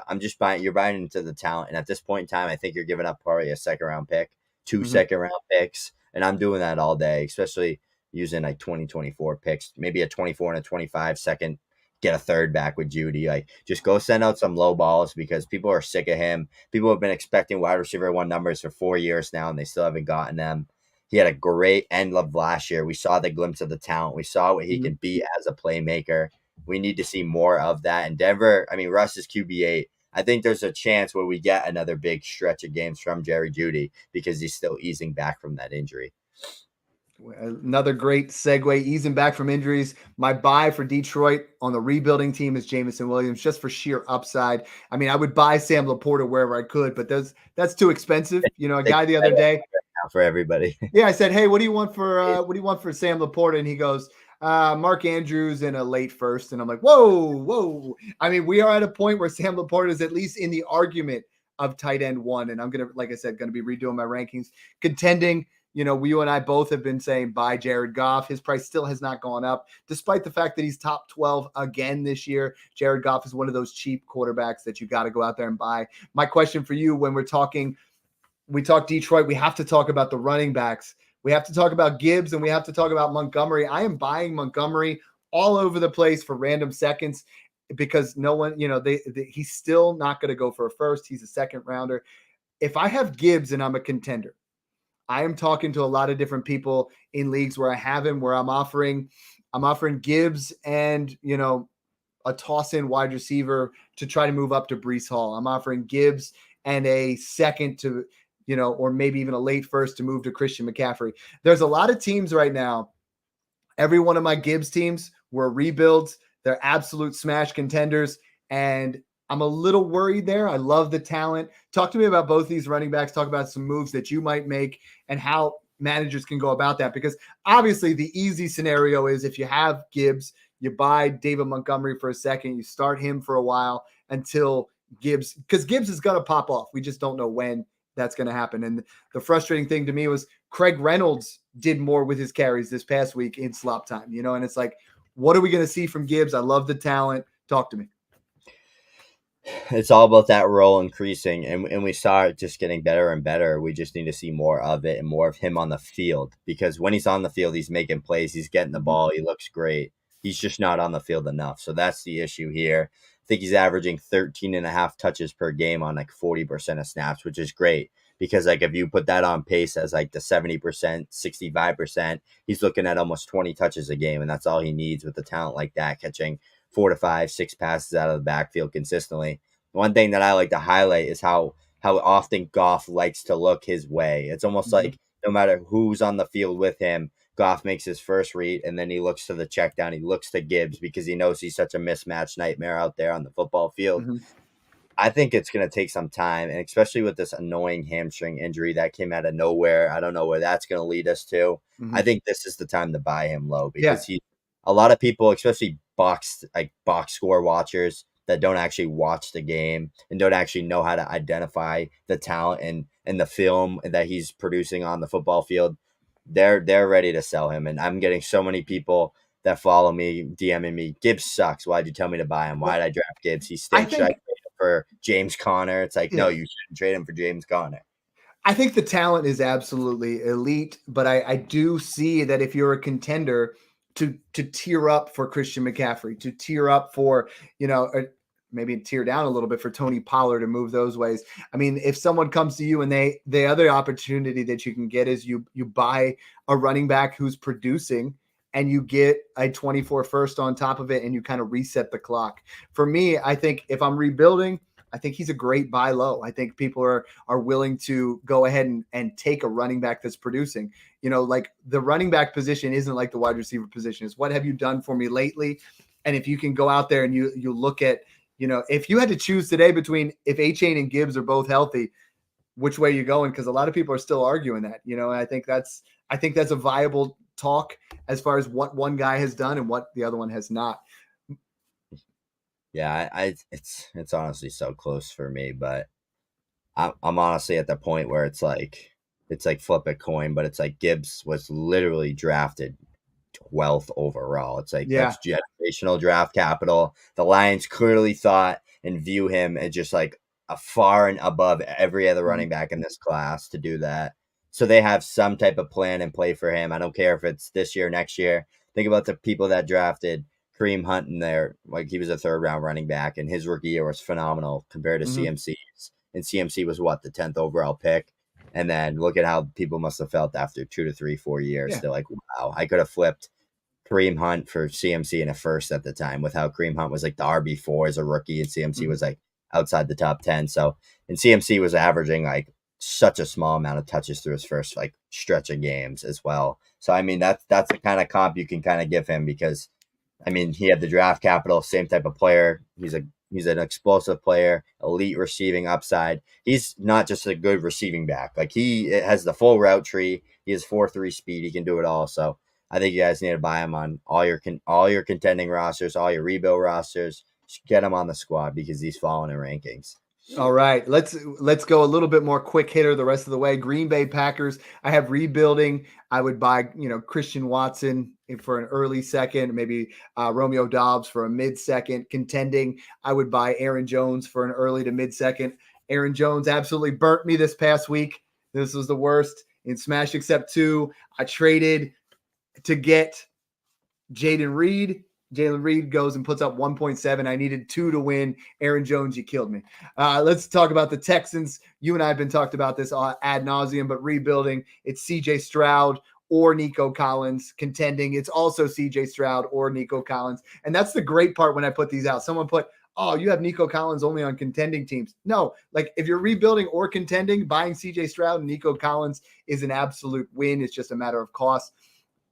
you're buying into the talent. And at this point in time, I think you're giving up probably a 2nd-round pick, 2 second-round picks. And I'm doing that all day, especially using 2024 picks, maybe a 24 and a 25 second, get a 3rd back with Jeudy. Just go send out some low balls because people are sick of him. People have been expecting wide receiver 1 numbers for 4 years now, and they still haven't gotten them. He had a great end of last year. We saw the glimpse of the talent. We saw what he can be as a playmaker. We need to see more of that. And Denver, Russ is QB 8. I think there's a chance where we get another big stretch of games from Jerry Jeudy because he's still easing back from that injury. Another great segue, easing back from injuries. My buy for Detroit on the rebuilding team is Jameson Williams, just for sheer upside. I would buy Sam Laporta wherever I could, but that's too expensive. A guy the other day for everybody. I said, "Hey, what do you want for Sam Laporta?" And he goes, Mark Andrews in a late 1st. And I'm like, whoa. We are at a point where Sam Laporta is at least in the argument of tight end 1. And I'm like I said, going to be redoing my rankings, contending. You and I both have been saying buy Jared Goff. His price still has not gone up, despite the fact that he's top 12 again this year. Jared Goff is one of those cheap quarterbacks that you got to go out there and buy. My question for you, when we talk Detroit, we have to talk about the running backs. We have to talk about Gibbs, and we have to talk about Montgomery. I am buying Montgomery all over the place for random seconds because no one, he's still not going to go for a 1st. He's a 2nd rounder. If I have Gibbs and I'm a contender, I am talking to a lot of different people in leagues where I have him, where I'm offering Gibbs and, a toss-in wide receiver to try to move up to Breece Hall. I'm offering Gibbs and a 2nd to, or maybe even a late 1st to move to Christian McCaffrey. There's a lot of teams right now. Every one of my Gibbs teams were rebuilds. They're absolute smash contenders. And I'm a little worried there. I love the talent. Talk to me about both these running backs. Talk about some moves that you might make and how managers can go about that. Because obviously the easy scenario is if you have Gibbs, you buy David Montgomery for a second, you start him for a while until Gibbs, because Gibbs is going to pop off. We just don't know when that's going to happen. And the frustrating thing to me was Craig Reynolds did more with his carries this past week in slop time, and it's like, what are we going to see from Gibbs? I love the talent. Talk to me. It's all about that role increasing, and we saw it just getting better and better. We just need to see more of it and more of him on the field, because when he's on the field, he's making plays, he's getting the ball, he looks great. He's just not on the field enough. So that's the issue here. I think he's averaging 13 and a half touches per game on like 40% of snaps, which is great, because like if you put that on pace as like the 70%, 65%, he's looking at almost 20 touches a game, and that's all he needs with a talent like that, catching 4 to 5, 6 passes out of the backfield consistently. One thing that I like to highlight is how often Goff likes to look his way. It's almost like no matter who's on the field with him, Goff makes his first read, and then he looks to the check down. He looks to Gibbs because he knows he's such a mismatch nightmare out there on the football field. I think it's going to take some time, and especially with this annoying hamstring injury that came out of nowhere. I don't know where that's going to lead us to. I think this is the time to buy him low, because a lot of people, especially box score watchers that don't actually watch the game and don't actually know how to identify the talent and the film that he's producing on the football field, they're ready to sell him. And I'm getting so many people that follow me DMing me, Gibbs sucks. Why'd you tell me to buy him? Why'd I draft Gibbs? He stinks. Should I trade him for James Conner? It's like, no, you shouldn't trade him for James Conner. I think the talent is absolutely elite, but I do see that if you're a contender, to tear up for Christian McCaffrey, to tear up for, maybe tear down a little bit for Tony Pollard, to move those ways. I mean, if someone comes to you and the other opportunity that you can get is you buy a running back who's producing and you get a 24 first on top of it and you kind of reset the clock. For me, I think if I'm rebuilding, I think he's a great buy low. I think people are willing to go ahead and take a running back that's producing. Like the running back position isn't like the wide receiver position. It's what have you done for me lately? And if you can go out there and you look at, if you had to choose today between if A-Chain and Gibbs are both healthy, which way are you going? Because a lot of people are still arguing that, and I think that's a viable talk as far as what one guy has done and what the other one has not. Yeah, it's honestly so close for me, but I'm honestly at the point where it's like flip a coin, but it's like Gibbs was literally drafted 12th overall. It's like that's generational draft capital. The Lions clearly thought and view him as just like a far and above every other running back in this class to do that. So they have some type of plan and play for him. I don't care if it's this year, next year. Think about the people that drafted Kareem Hunt in there. Like he was a 3rd round running back, and his rookie year was phenomenal compared to CMC's. And CMC was the 10th overall pick. And then look at how people must have felt after 2 to 3, 4 years. They're like, wow, I could have flipped Kareem Hunt for CMC in a first at the time, with how Kareem Hunt was like the RB4 as a rookie, and CMC was like outside the top 10. So, and CMC was averaging like such a small amount of touches through his first like stretch of games as well. So, I mean, that's the kind of comp you can kind of give him, because I mean, he had the draft capital, same type of player. He's an explosive player, elite receiving upside. He's not just a good receiving back. Like he has the full route tree. He has 4.3 speed. He can do it all. So I think you guys need to buy him on all your contending rosters, all your rebuild rosters. Just get him on the squad, because he's falling in rankings. All right, let's go a little bit more quick hitter the rest of the way. Green Bay Packers, I have rebuilding. I would buy, Christian Watson for an early second, maybe Romeo Dobbs for a mid-second. Contending, I would buy Aaron Jones for an early to mid-second. Aaron Jones absolutely burnt me this past week. This was the worst in Smash Except 2. I traded to get Jalen Reed. Jalen Reed goes and puts up 1.7. I needed 2 to win. Aaron Jones, you killed me. Let's talk about the Texans. You and I have been talked about this ad nauseum, but rebuilding, it's CJ Stroud or Nico Collins. Contending, it's also CJ Stroud or Nico Collins. And that's the great part when I put these out. Someone put, oh, you have Nico Collins only on contending teams. No, like if you're rebuilding or contending, buying CJ Stroud and Nico Collins is an absolute win. It's just a matter of cost.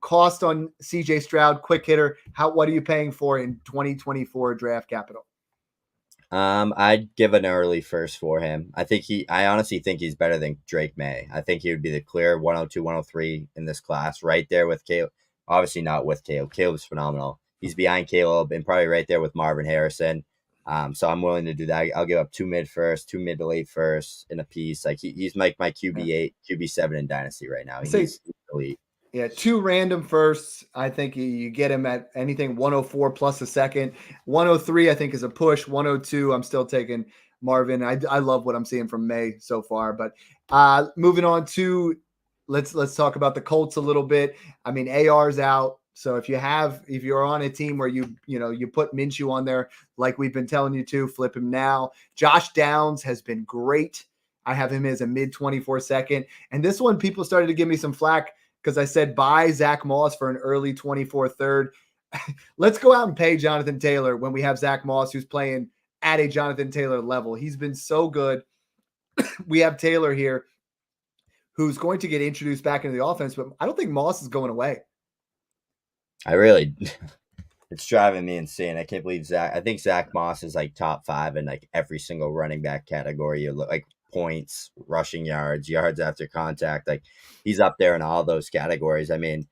Cost on CJ Stroud, quick hitter. What are you paying for in 2024 draft capital? I'd give an early first for him. I honestly think he's better than Drake May. I think he would be the clear 102, 103 in this class, right there with Caleb. Obviously not with Caleb. Caleb's phenomenal. He's behind Caleb and probably right there with Marvin Harrison. So I'm willing to do that. I'll give up 2 mid first, 2 mid to late first in a piece. Like he's like my QB8, QB7 in Dynasty right now. He's elite. Yeah, 2 random firsts. I think you get him at anything 104 plus a second. 103, I think, is a push. 102, I'm still taking Marvin. I love what I'm seeing from May so far. But moving on to let's talk about the Colts a little bit. I mean, AR's out. So if you're on a team where you put Minshew on there, like we've been telling you to, flip him now. Josh Downs has been great. I have him as a mid 24 second. And this one, people started to give me some flack because I said buy Zach Moss for an early 24 third. Let's go out and pay Jonathan Taylor when we have Zach Moss, who's playing at a Jonathan Taylor level. He's been so good. We have Taylor here, who's going to get introduced back into the offense, but I don't think Moss is going away. It's driving me insane. I can't believe I think Zach Moss is like top 5 in like every single running back category. You look like points, rushing yards, yards after contact. Like he's up there in all those categories. I mean,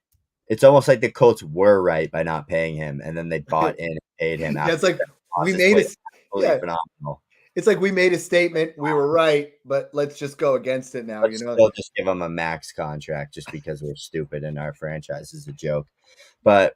it's almost like the Colts were right by not paying him, and then they bought in and paid him. Yeah, it's like we made it phenomenal. It's like we made a statement, we were right, but let's just go against it now. Let's still just give him a max contract just because we're stupid and our franchise is a joke. But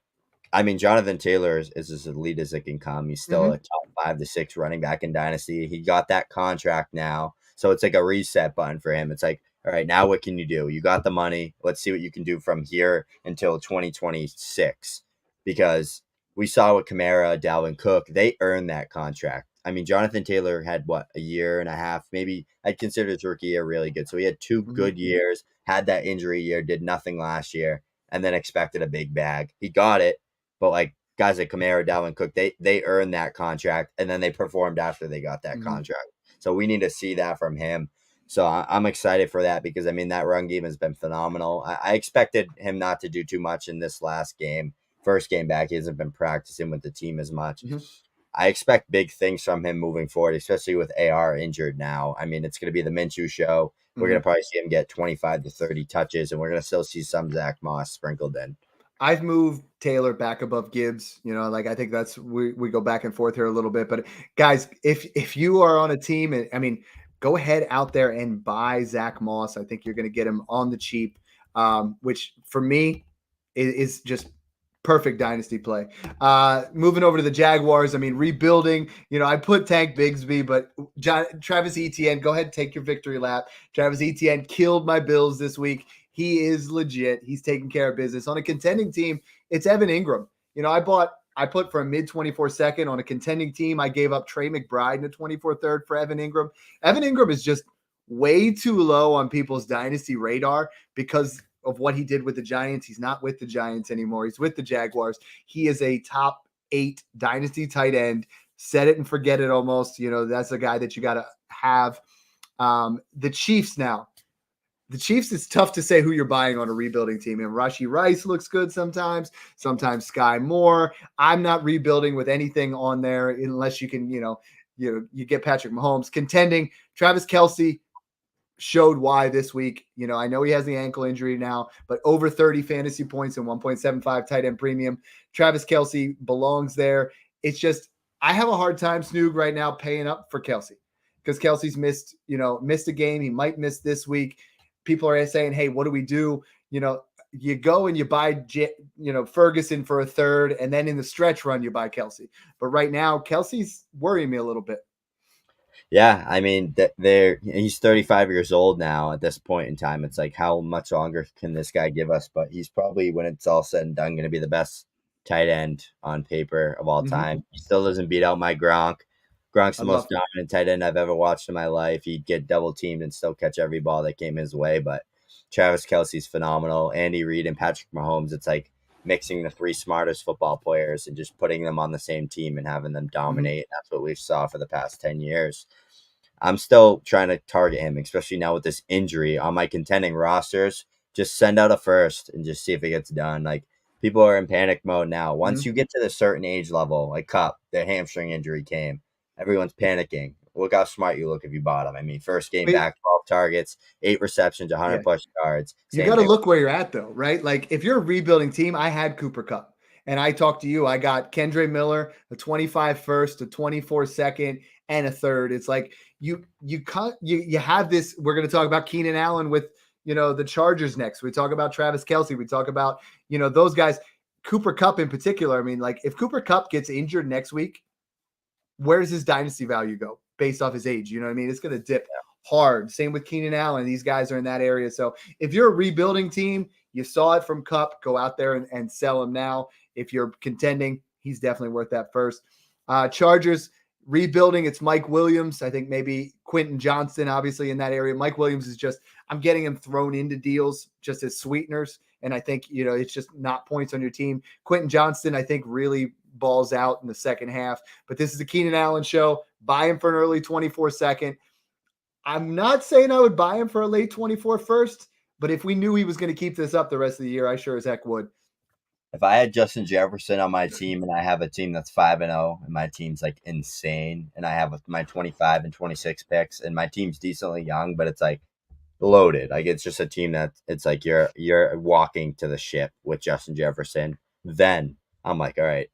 I mean, Jonathan Taylor is as elite as it can come. He's still a top 5 to 6 running back in Dynasty. He got that contract now. So it's like a reset button for him. It's like, all right, now what can you do? You got the money. Let's see what you can do from here until 2026. Because we saw with Kamara, Dalvin Cook, they earned that contract. I mean, Jonathan Taylor had, a year and a half? Maybe I'd consider his rookie year really good. So he had 2 good years, had that injury year, did nothing last year, and then expected a big bag. He got it. But like guys like Kamara, Dalvin Cook, they earned that contract, and then they performed after they got that contract. So we need to see that from him. So I'm excited for that because, I mean, that run game has been phenomenal. I expected him not to do too much in this last game. First game back, he hasn't been practicing with the team as much. I expect big things from him moving forward, especially with AR injured now. I mean, it's going to be the Minshew show. We're going to probably see him get 25 to 30 touches, and we're going to still see some Zach Moss sprinkled in. I've moved Taylor back above Gibbs. I think that's we go back and forth here a little bit. But guys, if you are on a team, and I mean, go ahead out there and buy Zach Moss. I think you're going to get him on the cheap, which for me is just perfect dynasty play. Moving over to the Jaguars. I mean, rebuilding. I put Tank Bigsby, but Travis Etienne. Go ahead and take your victory lap. Travis Etienne killed my Bills this week. He is legit. He's taking care of business. On a contending team, it's Evan Ingram. I put for a mid 24 second on a contending team. I gave up Trey McBride in a 24 third for Evan Ingram. Evan Ingram is just way too low on people's dynasty radar because of what he did with the Giants. He's not with the Giants anymore. He's with the Jaguars. He is a top 8 dynasty tight end. Set it and forget it almost. That's a guy that you got to have. The Chiefs now. The Chiefs, it's tough to say who you're buying on a rebuilding team. And Rashee Rice looks good sometimes Sky Moore. I'm not rebuilding with anything on there unless you can, you get Patrick Mahomes. Contending, Travis Kelce showed why this week. I know he has the ankle injury now, but over 30 fantasy points and 1.75 tight end premium. Travis Kelce belongs there. It's just, I have a hard time, Snoog, right now paying up for Kelce because Kelce's missed a game. He might miss this week. People are saying, hey, what do we do? You go and you buy, Ferguson for a third, and then in the stretch run, you buy Kelce. But right now, Kelce's worrying me a little bit. Yeah, I mean, he's 35 years old now at this point in time. It's like, how much longer can this guy give us? But he's probably, when it's all said and done, going to be the best tight end on paper of all time. He still doesn't beat out my Gronk. Gronk's the most dominant tight end I've ever watched in my life. He'd get double teamed and still catch every ball that came his way. But Travis Kelce's phenomenal. Andy Reid and Patrick Mahomes, it's like mixing the 3 smartest football players and just putting them on the same team and having them dominate. That's what we've saw for the past 10 years. I'm still trying to target him, especially now with this injury on my contending rosters. Just send out a first and just see if it gets done. Like, people are in panic mode now. Once you get to the certain age level, like Cup, the hamstring injury came. everyone's panicking. Look how smart you look if you bought him. I mean, first game Wait, back, 12 targets, 8 receptions, 100 yeah. plus yards. You Same got to thing. look where you're at, though, right? Like if you're a rebuilding team, I had Cooper Cup, and I talked to you. I got Kendre Miller, a 25 first, a 24 second, and a third. It's like you have this. We're going to talk about Keenan Allen with the Chargers next. We talk about Travis Kelce. We talk about those guys. Cooper Cup in particular. I mean, like if Cooper Cup gets injured next week, where does his dynasty value go based off his age? You know what I mean? It's going to dip hard. Same with Keenan Allen. These guys are in that area. So if you're a rebuilding team, you saw it from Cup, go out there and sell him now. If you're contending, he's definitely worth that first. Chargers rebuilding, it's Mike Williams. I think maybe Quentin Johnston, obviously in that area. Mike Williams is just, I'm getting him thrown into deals just as sweeteners. And I think, it's just not points on your team. Quentin Johnston, I think, really balls out in the second half. But this is the Keenan Allen show. Buy him for an early 24 second. I'm not saying I would buy him for a late 24 first, but if we knew he was going to keep this up the rest of the year, I sure as heck would. If I had Justin Jefferson on my team and I have a team that's 5-0 and my team's like insane and I have my 25 and 26 picks and my team's decently young, but it's like loaded. Like it's just a team that it's like you're walking to the ship with Justin Jefferson. Then I'm like, all right,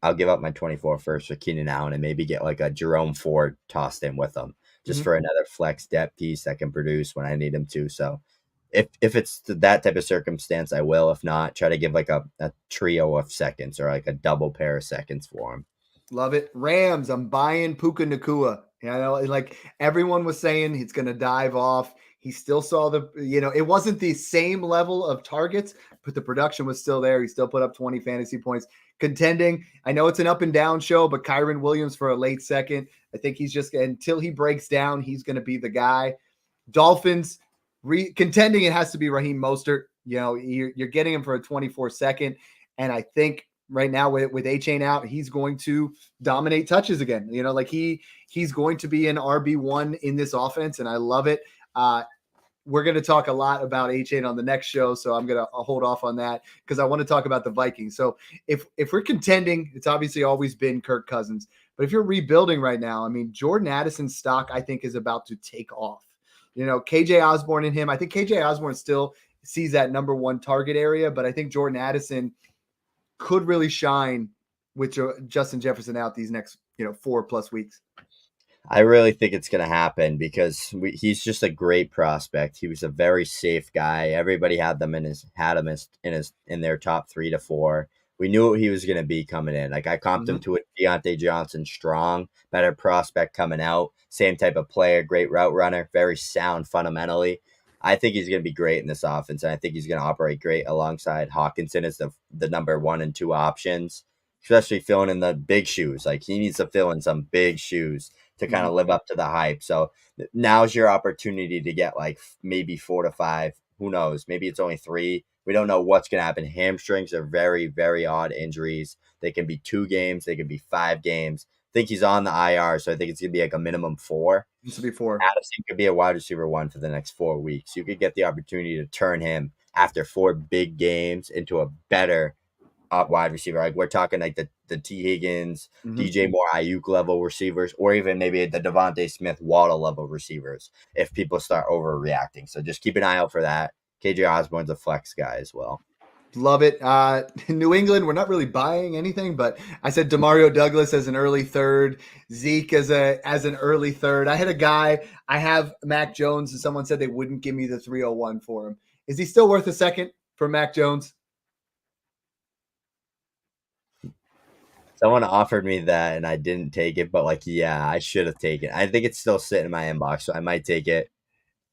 I'll give up my 24 first for Keenan Allen and maybe get like a Jerome Ford tossed in with them just for another flex depth piece that can produce when I need him to. So if it's that type of circumstance, I will. If not, try to give like a trio of seconds or like a double pair of seconds for him. Love it. Rams, I'm buying Puka Nacua. Like everyone was saying he's going to dive off. He still saw it wasn't the same level of targets, but the production was still there. He still put up 20 fantasy points. Contending, I know it's an up and down show, but Kyron Williams for a late second. I think he's just, until he breaks down, he's going to be the guy. Dolphins, contending, it has to be Raheem Mostert. You're getting him for a 24 second. And I think right now with A-Chain out, he's going to dominate touches again. He's going to be an RB1 in this offense, and I love it. We're going to talk a lot about A-Chain on the next show, so I'm going to hold off on that because I want to talk about the Vikings. So if we're contending, it's obviously always been Kirk Cousins. But if you're rebuilding right now, I mean, Jordan Addison's stock, I think, is about to take off. KJ Osborne and him, I think KJ Osborne still sees that number one target area, but I think Jordan Addison could really shine with Justin Jefferson out these next, 4+ weeks. I really think it's going to happen because he's just a great prospect. He was a very safe guy. Everybody had him in their top 3 to 4. We knew what he was going to be coming in. Like I comped him to a Deontay Johnson strong, better prospect coming out, same type of player, great route runner, very sound fundamentally. I think he's going to be great in this offense, and I think he's going to operate great alongside Hawkinson as the number 1 and 2 options, especially filling in the big shoes. Like he needs to fill in some big shoes to kind of live up to the hype. So now's your opportunity to get like maybe 4 to 5. Who knows? Maybe it's only 3. We don't know what's going to happen. Hamstrings are very, very odd injuries. They can be 2 games. They can be 5 games. I think he's on the IR, so I think it's going to be like a minimum 4. This will be 4. Addison could be a wide receiver 1 for the next 4 weeks. You could get the opportunity to turn him after 4 big games into a better wide receiver. Like we're talking like the T. Higgins, DJ Moore, Ayuk level receivers, or even maybe the Devontae Smith, Waddle level receivers if people start overreacting. So just keep an eye out for that. KJ Osborne's a flex guy as well. Love it. New England, we're not really buying anything, but I said Demario Douglas as an early third, Zeke as an early third. I had a guy, I have Mac Jones, and someone said they wouldn't give me the 301 for him. Is he still worth a second for Mac Jones? Someone offered me that and I didn't take it, but like, yeah, I should have taken it. I think it's still sitting in my inbox, so I might take it.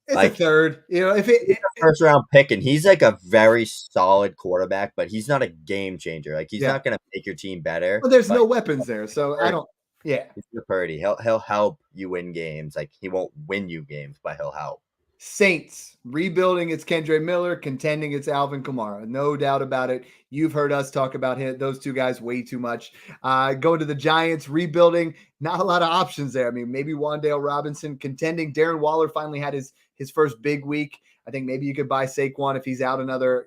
It's like a third. If he's a first round pick, and he's like a very solid quarterback, but he's not a game changer. Like he's not going to make your team better. Well, there's no weapons there, so I don't. Yeah, he's the Purdy. He'll help you win games. Like he won't win you games, but he'll help. Saints rebuilding, it's Kendre Miller. Contending, it's Alvin Kamara. No doubt about it. You've heard us talk about those 2 guys way too much. Going to the Giants, rebuilding, not a lot of options there. I mean, maybe Wan'Dale Robinson. Contending, Darren Waller finally had his first big week. I think maybe you could buy Saquon if he's out another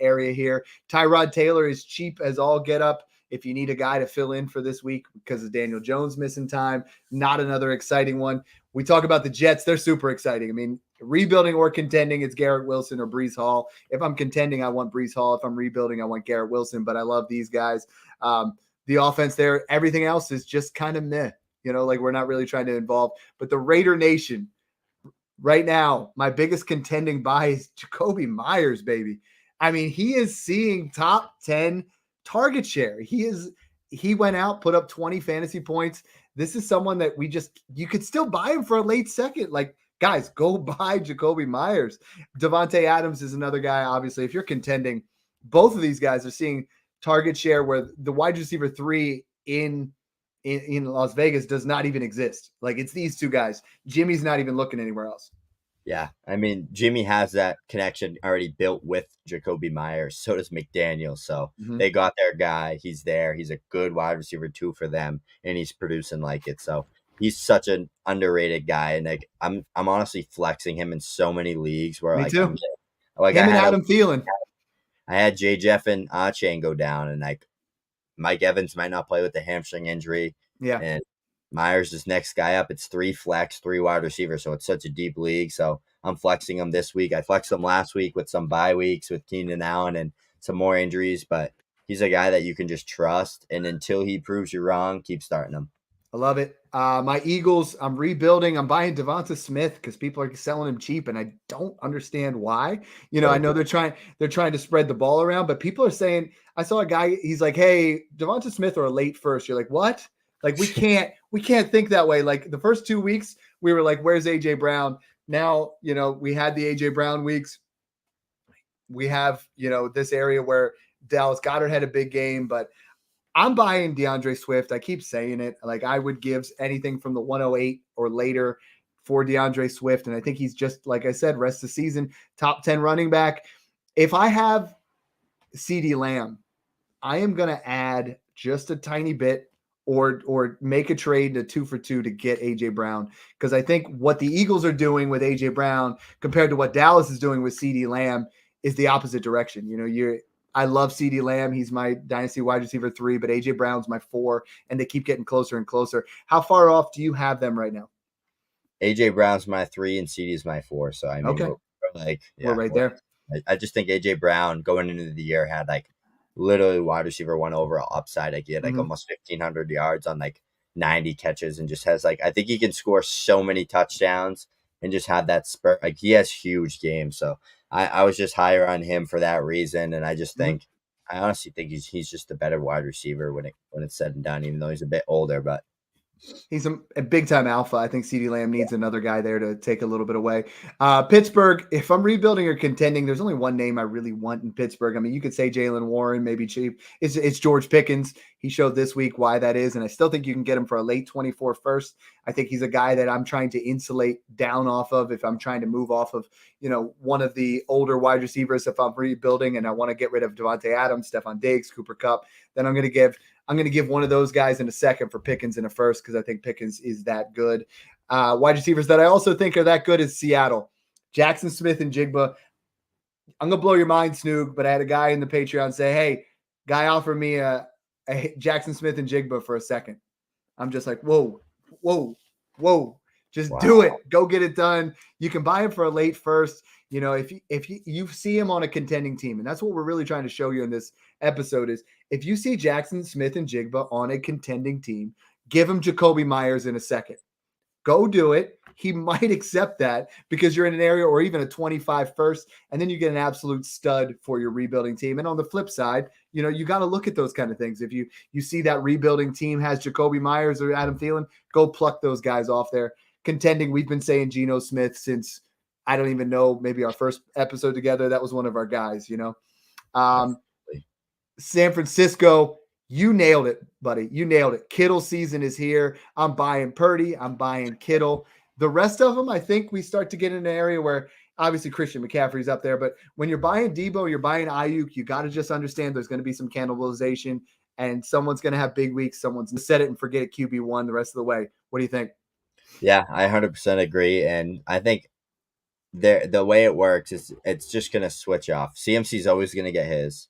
area here. Tyrod Taylor is cheap as all get up. If you need a guy to fill in for this week because of Daniel Jones missing time, not another exciting one. We talk about the Jets. They're super exciting. I mean, rebuilding or contending, it's Garrett Wilson or Brees Hall. If I'm contending, I want Brees Hall. If I'm rebuilding, I want Garrett Wilson. But I love these guys. The offense there, everything else is just kind of meh. Like we're not really trying to involve. But the Raider Nation, right now, my biggest contending buy is Jacoby Myers, baby. I mean, he is seeing top 10 target share. He went out, put up 20 fantasy points. This is someone that you could still buy him for a late second. Like, guys, go buy Jacoby Myers. Devontae Adams is another guy. Obviously, if you're contending, both of these guys are seeing target share where the wide receiver 3 in Las Vegas does not even exist. Like, it's these two guys. Jimmy's not even looking anywhere else. Yeah, I mean, Jimmy has that connection already built with Jacoby Myers. So does McDaniel. So they got their guy. He's there. He's a good wide receiver too for them, and he's producing like it. So he's such an underrated guy, and like I'm honestly flexing him in so many leagues where Me too. Like him and Adam Thielen. I had J. Jeff and Achane go down, and like Mike Evans might not play with the hamstring injury. Yeah. And Myers is next guy up. It's 3 flex, 3 wide receivers. So it's such a deep league. So I'm flexing him this week. I flexed him last week with some bye weeks with Keenan Allen and some more injuries, but he's a guy that you can just trust. And until he proves you wrong, keep starting him. I love it. My Eagles, I'm rebuilding. I'm buying Devonta Smith because people are selling him cheap, and I don't understand why. I know they're trying to spread the ball around, but people are saying, I saw a guy, he's like, hey, Devonta Smith or a late first. You're like, what? Like, we can't think that way. Like the first 2 weeks, we were like, where's AJ Brown? Now, we had the AJ Brown weeks. We have, this area where Dallas Goedert had a big game, but I'm buying DeAndre Swift. I keep saying it. Like, I would give anything from the 108 or later for DeAndre Swift. And I think he's just, like I said, rest of the season, top 10 running back. If I have CeeDee Lamb, I am going to add just a tiny bit or make a trade to 2 for 2 to get AJ Brown. Because I think what the Eagles are doing with AJ Brown compared to what Dallas is doing with CeeDee Lamb is the opposite direction. I love CeeDee Lamb. He's my dynasty wide receiver 3, but AJ Brown's my 4, and they keep getting closer and closer. How far off do you have them right now? AJ Brown's my 3 and CeeDee's my 4. So I mean, okay. We're right there. I just think AJ Brown going into the year had like literally wide receiver 1 overall upside. Like he had like almost 1,500 yards on like 90 catches, and just has like, I think he can score so many touchdowns and just have that spurt. Like he has huge games. So I was just higher on him for that reason. And I just think, I honestly think he's just a better wide receiver when it's said and done, even though he's a bit older, but he's a big time alpha. I think CeeDee Lamb needs another guy there to take a little bit away. Pittsburgh, if I'm rebuilding or contending, there's only one name I really want in Pittsburgh. I mean, you could say Jaylen Warren, maybe cheap. It's George Pickens. He showed this week why that is, and I still think you can get him for a late 24 first. I think he's a guy that I'm trying to insulate down off of if I'm trying to move off of, one of the older wide receivers. If I'm rebuilding and I want to get rid of Devontae Adams, Stephon Diggs, Cooper Kupp, then I'm going to give one of those guys in a second for Pickens in a first because I think Pickens is that good. Wide receivers that I also think are that good is Seattle. Jackson Smith and Jigba. I'm going to blow your mind, Snoog, but I had a guy in the Patreon say, hey, guy offered me a Jackson Smith and Jigba for a second. I'm just like, whoa. Just do it. Go get it done. You can buy him for a late first. If you see him on a contending team, and that's what we're really trying to show you in this episode is if you see Jackson Smith and Jigba on a contending team, give him Jacoby Myers in a second. Go do it. He might accept that because you're in an area or even a 25 first, and then you get an absolute stud for your rebuilding team. And on the flip side, you got to look at those kind of things. If you see that rebuilding team has Jacoby Myers or Adam Thielen, go pluck those guys off there. Contending, we've been saying Geno Smith since I don't even know, maybe our first episode together. That was one of our guys, San Francisco, you nailed it, buddy. You nailed it. Kittle season is here. I'm buying Purdy. I'm buying Kittle. The rest of them, I think we start to get in an area where obviously Christian McCaffrey's up there, but when you're buying Debo, you're buying Ayuk, you got to just understand there's going to be some cannibalization and someone's going to have big weeks. Someone's going to set it and forget it QB1 the rest of the way. What do you think? Yeah, I 100% agree. And I think the way it works is it's just going to switch off. CMC is always going to get his.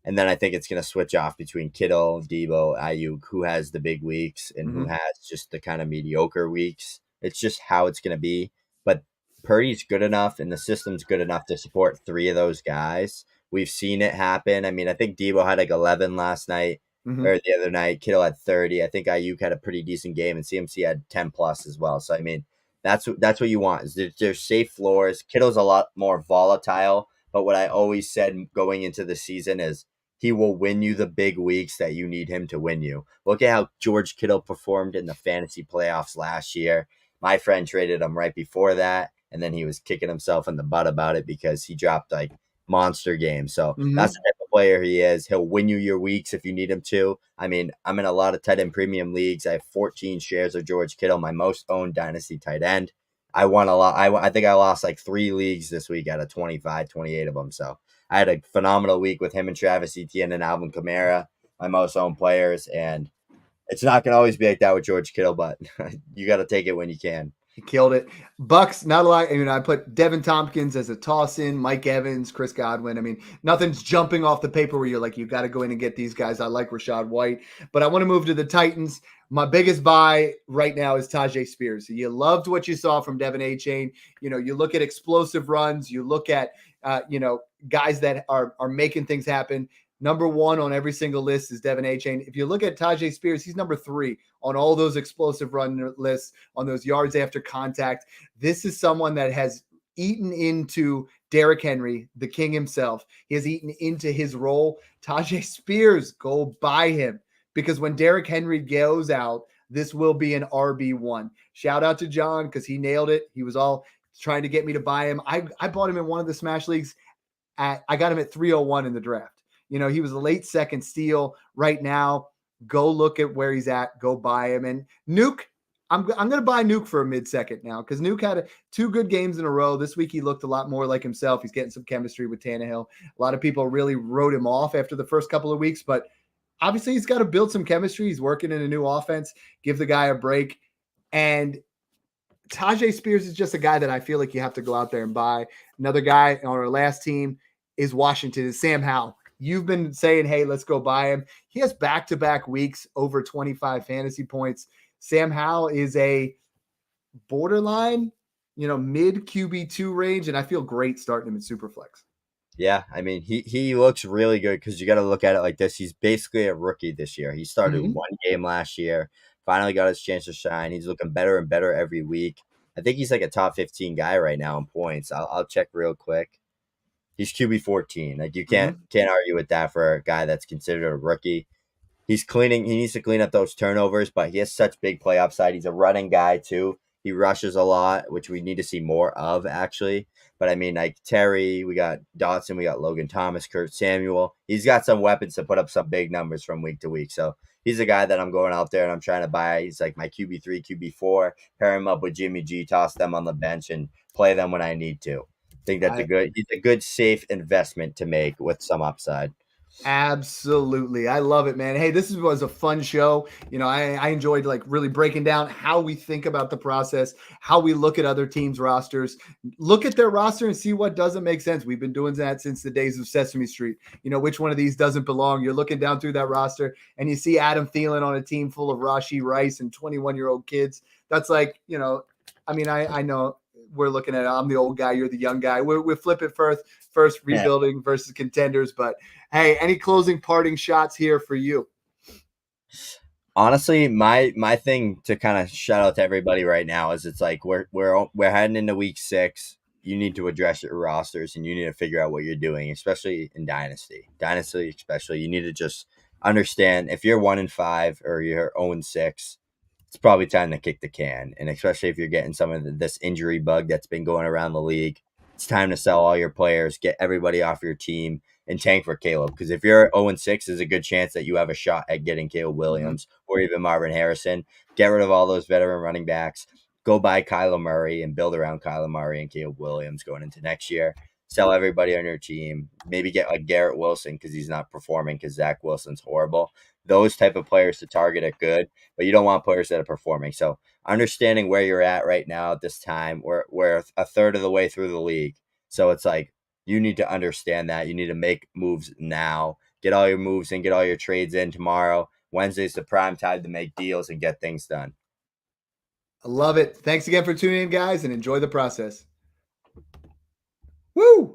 And then I think it's going to switch off between Kittle, Debo, Ayuk, who has the big weeks and who Mhm. has just the kind of mediocre weeks. It's just how it's going to be. But Purdy's good enough and the system's good enough to support three of those guys. We've seen it happen. I mean, I think Debo had like 11 last night Mhm. or the other night. Kittle had 30. I think Ayuk had a pretty decent game and CMC had 10 plus as well. So, I mean, that's what you want. Is there's safe floors. Kittle's a lot more volatile. But what I always said going into the season is he will win you the big weeks that you need him to win you. Look at how George Kittle performed in the fantasy playoffs last year. My friend traded him right before that, and then he was kicking himself in the butt about it because he dropped like monster games. So that's Mhm. the type of player he is. He'll win you your weeks if you need him to. I mean, I'm in a lot of tight end premium leagues. I have 14 shares of George Kittle, my most owned dynasty tight end. I won a lot. I think I lost like 3 leagues this week out of 25, 28 of them. So I had a phenomenal week with him and Travis Etienne and Alvin Kamara, my most owned players. And it's not going to always be like that with George Kittle, but you got to take it when you can. He killed it. Bucks, not a lot. I mean, I put Devin Tompkins as a toss in, Mike Evans, Chris Godwin. I mean, nothing's jumping off the paper where you're like, you got to go in and get these guys. I like Rashad White, but I want to move to the Titans. My biggest buy right now is Tajay Spears. You loved what you saw from Devin A-Chain. You know, you look at explosive runs, you look at, guys that are making things happen. Number one on every single list is Devin A-Chain. If you look at Tajay Spears, he's number 3 on all those explosive run lists, on those yards after contact. This is someone that has eaten into Derrick Henry, the king himself. He has eaten into his role. Tajay Spears, go buy him, because when Derrick Henry goes out, this will be an RB1. Shout out to John because he nailed it. He was all trying to get me to buy him. I bought him in one of the Smash Leagues. I got him at 301 in the draft. You know, he was a late second steal. Right now, go look at where he's at. Go buy him. And Nuke, I'm going to buy Nuke for a mid-second now because Nuke had 2 good games in a row. This week he looked a lot more like himself. He's getting some chemistry with Tannehill. A lot of people really wrote him off after the first couple of weeks, but obviously he's got to build some chemistry. He's working in a new offense. Give the guy a break. And Tajay Spears is just a guy that I feel like you have to go out there and buy. Another guy on our last team is Washington, is Sam Howell. You've been saying, hey, let's go buy him. He has back-to-back weeks over 25 fantasy points. Sam Howell is a borderline, mid QB2 range, and I feel great starting him in Superflex. Yeah, I mean, he looks really good because you got to look at it like this. He's basically a rookie this year. He started Mm-hmm. 1 game last year, finally got his chance to shine. He's looking better and better every week. I think he's like a top 15 guy right now in points. I'll check real quick. He's QB 14. Like you Mm-hmm. can't argue with that for a guy that's considered a rookie. He needs to clean up those turnovers, but he has such big play upside. He's a running guy too. He rushes a lot, which we need to see more of actually. But I mean, like Terry, we got Dotson, we got Logan Thomas, Kurt Samuel. He's got some weapons to put up some big numbers from week to week. So he's a guy that I'm going out there and I'm trying to buy. He's like my QB3, QB4, pair him up with Jimmy G, toss them on the bench and play them when I need to. I think he's a good safe investment to make with some upside. Absolutely. I love it, man. Hey, this was a fun show. I enjoyed like really breaking down how we think about the process, how we look at other teams' rosters, look at their roster and see what doesn't make sense. We've been doing that since the days of Sesame Street. Which one of these doesn't belong? You're looking down through that roster and you see Adam Thielen on a team full of Rashi Rice and 21-year-old kids. That's like, I know we're looking at it. I'm the old guy. You're the young guy. We're flipping first rebuilding versus contenders. But hey, any closing parting shots here for you? Honestly, my thing to kind of shout out to everybody right now is it's like we're heading into week 6. You need to address your rosters and you need to figure out what you're doing, especially in Dynasty. Dynasty, especially, you need to just understand if you're 1-5 or you're 0-6, it's probably time to kick the can. And especially if you're getting some of this injury bug that's been going around the league, it's time to sell all your players, get everybody off your team, and tank for Caleb. Because if you're 0-6, there's a good chance that you have a shot at getting Caleb Williams or even Marvin Harrison. Get rid of all those veteran running backs. Go buy Kyler Murray and build around Kyler Murray and Caleb Williams going into next year. Sell everybody on your team. Maybe get like Garrett Wilson because he's not performing because Zach Wilson's horrible. Those type of players to target are good, but you don't want players that are performing. So understanding where you're at right now at this time, we're a third of the way through the league. So it's like you need to understand that. You need to make moves now Get all your moves in, get all your trades in tomorrow. Wednesday's the prime time to make deals and get things done. I love it. Thanks again for tuning in, guys, and enjoy the process. Woo!